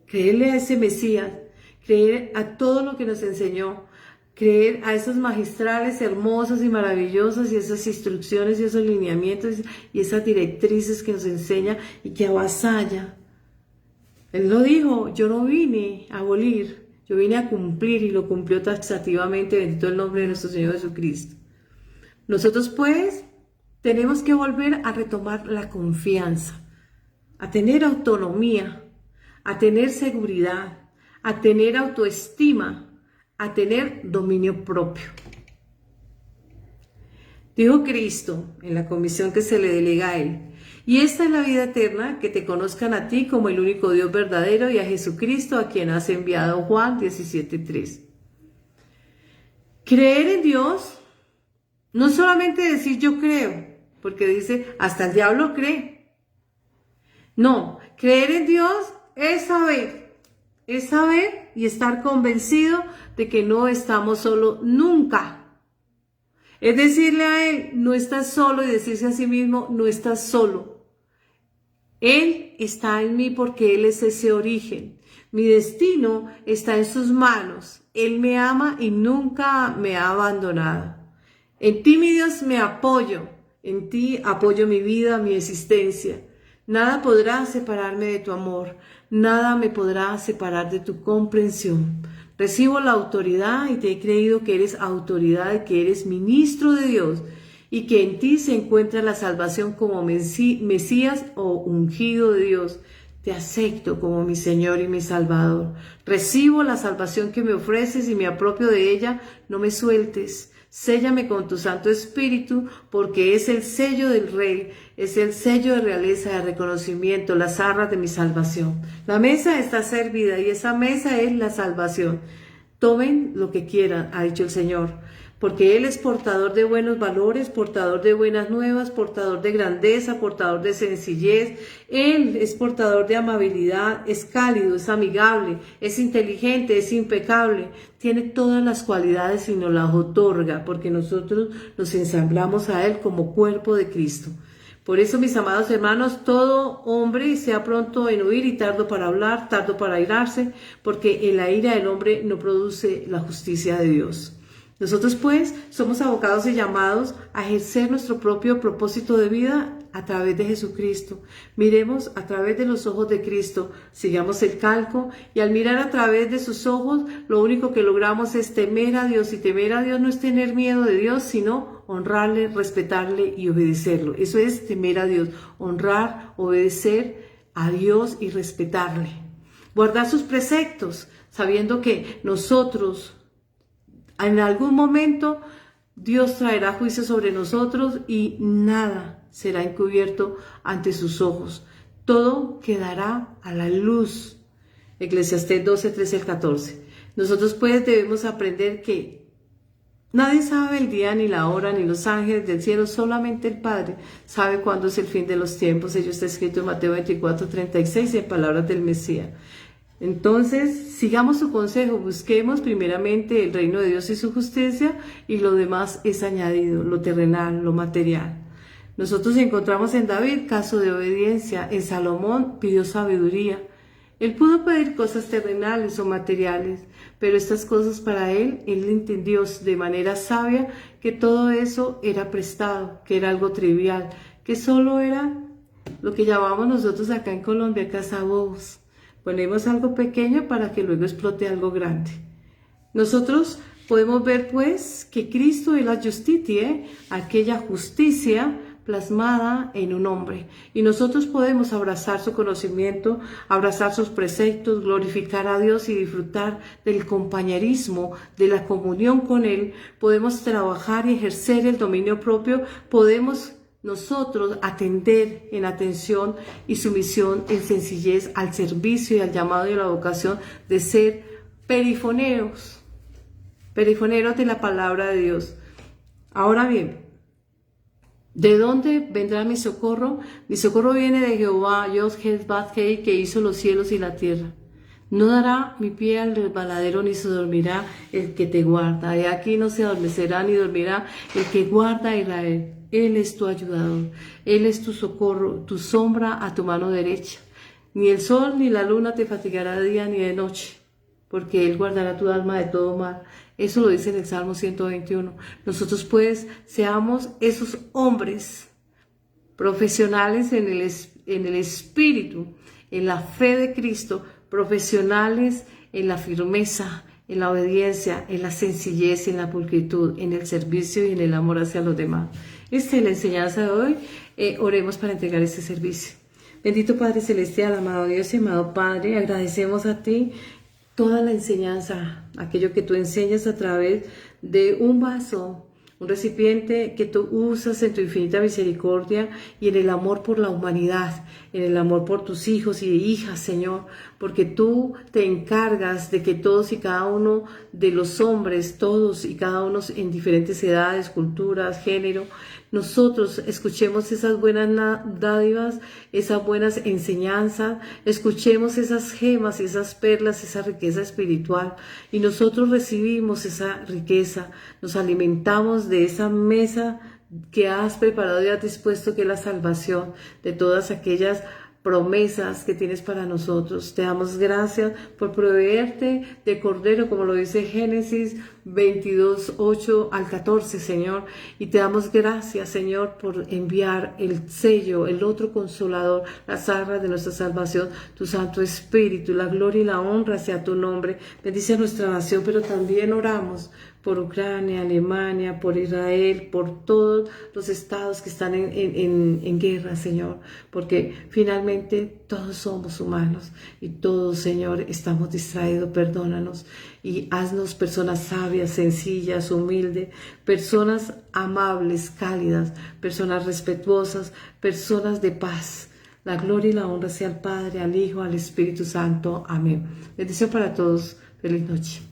Creerle a ese Mesías, creer a todo lo que nos enseñó, creer a esos magistrales hermosos y maravillosos y esas instrucciones y esos lineamientos y esas directrices que nos enseña y que avasalla. Él lo dijo, yo no vine a abolir, yo vine a cumplir y lo cumplió taxativamente, bendito el nombre de nuestro Señor Jesucristo. Nosotros pues tenemos que volver a retomar la confianza, a tener autonomía, a tener seguridad, a tener autoestima, a tener dominio propio. Dijo Cristo en la comisión que se le delega a Él, y esta es la vida eterna, que te conozcan a ti como el único Dios verdadero y a Jesucristo a quien has enviado. Juan 17:3. Creer en Dios no solamente decir yo creo, porque dice hasta el diablo cree. No, creer en Dios es saber y estar convencido de que no estamos solos nunca. Es decirle a Él, no estás solo, y decirse a sí mismo, no estás solo. Él está en mí porque Él es ese origen. Mi destino está en sus manos. Él me ama y nunca me ha abandonado. En ti, mi Dios, me apoyo. En ti apoyo mi vida, mi existencia. Nada podrá separarme de tu amor. Nada me podrá separar de tu comprensión. Recibo la autoridad y te he creído que eres autoridad, que eres ministro de Dios y que en ti se encuentra la salvación como Mesías o ungido de Dios. Te acepto como mi Señor y mi Salvador. Recibo la salvación que me ofreces y me apropio de ella. No me sueltes. Séllame con tu Santo Espíritu, porque es el sello del Rey, es el sello de realeza, de reconocimiento, las arras de mi salvación. La mesa está servida y esa mesa es la salvación. Tomen lo que quieran, ha dicho el Señor, porque Él es portador de buenos valores, portador de buenas nuevas, portador de grandeza, portador de sencillez. Él es portador de amabilidad, es cálido, es amigable, es inteligente, es impecable. Tiene todas las cualidades y nos las otorga, porque nosotros nos ensamblamos a Él como cuerpo de Cristo. Por eso, mis amados hermanos, todo hombre sea pronto en oír y tardo para hablar, tardo para airarse, porque en la ira del hombre no produce la justicia de Dios. Nosotros pues somos abocados y llamados a ejercer nuestro propio propósito de vida a través de Jesucristo. Miremos a través de los ojos de Cristo, sigamos el calco y al mirar a través de sus ojos lo único que logramos es temer a Dios, y temer a Dios no es tener miedo de Dios, sino honrarle, respetarle y obedecerlo. Eso es temer a Dios, honrar, obedecer a Dios y respetarle. Guardar sus preceptos, sabiendo que nosotros en algún momento Dios traerá juicio sobre nosotros y nada será encubierto ante sus ojos. Todo quedará a la luz. Eclesiastés 12:13-14. Nosotros pues debemos aprender que nadie sabe el día ni la hora ni los ángeles del cielo, solamente el Padre sabe cuándo es el fin de los tiempos. Ello está escrito en Mateo 24:36 en palabras del Mesías. Entonces, sigamos su consejo, busquemos primeramente el reino de Dios y su justicia, y lo demás es añadido, lo terrenal, lo material. Nosotros encontramos en David caso de obediencia, en Salomón pidió sabiduría. Él pudo pedir cosas terrenales o materiales, pero estas cosas para él entendió de manera sabia que todo eso era prestado, que era algo trivial, que solo era lo que llamamos nosotros acá en Colombia cazabobos. Ponemos algo pequeño para que luego explote algo grande. Nosotros Podemos ver pues que Cristo es la justitia, aquella justicia plasmada en un hombre. Y nosotros podemos abrazar su conocimiento, abrazar sus preceptos, glorificar a Dios y disfrutar del compañerismo, de la comunión con Él. Podemos trabajar y ejercer el dominio propio. Podemos nosotros atender en atención y sumisión, en sencillez, al servicio y al llamado y a la vocación de ser perifoneros de la palabra de Dios. Ahora bien, ¿de dónde vendrá mi socorro? Mi socorro viene de Jehová, Yod-Heh-Vav-Heh, que hizo los cielos y la tierra. No dará mi pie al resbaladero, ni se dormirá el que te guarda. De aquí no se adormecerá ni dormirá el que guarda a Israel. Él es tu ayudador, Él es tu socorro, tu sombra a tu mano derecha. Ni el sol ni la luna te fatigará de día ni de noche, porque Él guardará tu alma de todo mal. Eso lo dice en el Salmo 121. Nosotros pues seamos esos hombres profesionales en el espíritu, en la fe de Cristo, profesionales en la firmeza, en la obediencia, en la sencillez, en la pulcritud, en el servicio y en el amor hacia los demás. Esta es la enseñanza de hoy. Oremos para entregar este servicio. Bendito Padre Celestial, amado Dios y amado Padre, agradecemos a ti toda la enseñanza, aquello que tú enseñas a través de un vaso, un recipiente que tú usas en tu infinita misericordia y en el amor por la humanidad, en el amor por tus hijos y hijas, Señor, porque tú te encargas de que todos y cada uno de los hombres, todos y cada uno en diferentes edades, culturas, género, nosotros escuchemos esas buenas dádivas, esas buenas enseñanzas, escuchemos esas gemas y esas perlas, esa riqueza espiritual, y nosotros recibimos esa riqueza, nos alimentamos de esa mesa que has preparado y has dispuesto, que es la salvación de todas aquellas promesas que tienes para nosotros. Te damos gracias por proveerte de cordero, como lo dice Génesis 22, 8 al 14, Señor. Y te damos gracias, Señor, por enviar el sello, el otro consolador, las arras de nuestra salvación, tu Santo Espíritu. La gloria y la honra sea tu nombre. Bendice a nuestra nación, pero también oramos por Ucrania, Alemania, por Israel, por todos los estados que están en guerra, Señor, porque finalmente todos somos humanos y todos, Señor, estamos distraídos. Perdónanos y haznos personas sabias, sencillas, humildes, personas amables, cálidas, personas respetuosas, personas de paz. La gloria y la honra sea al Padre, al Hijo, al Espíritu Santo. Amén. Bendición para todos. Feliz noche.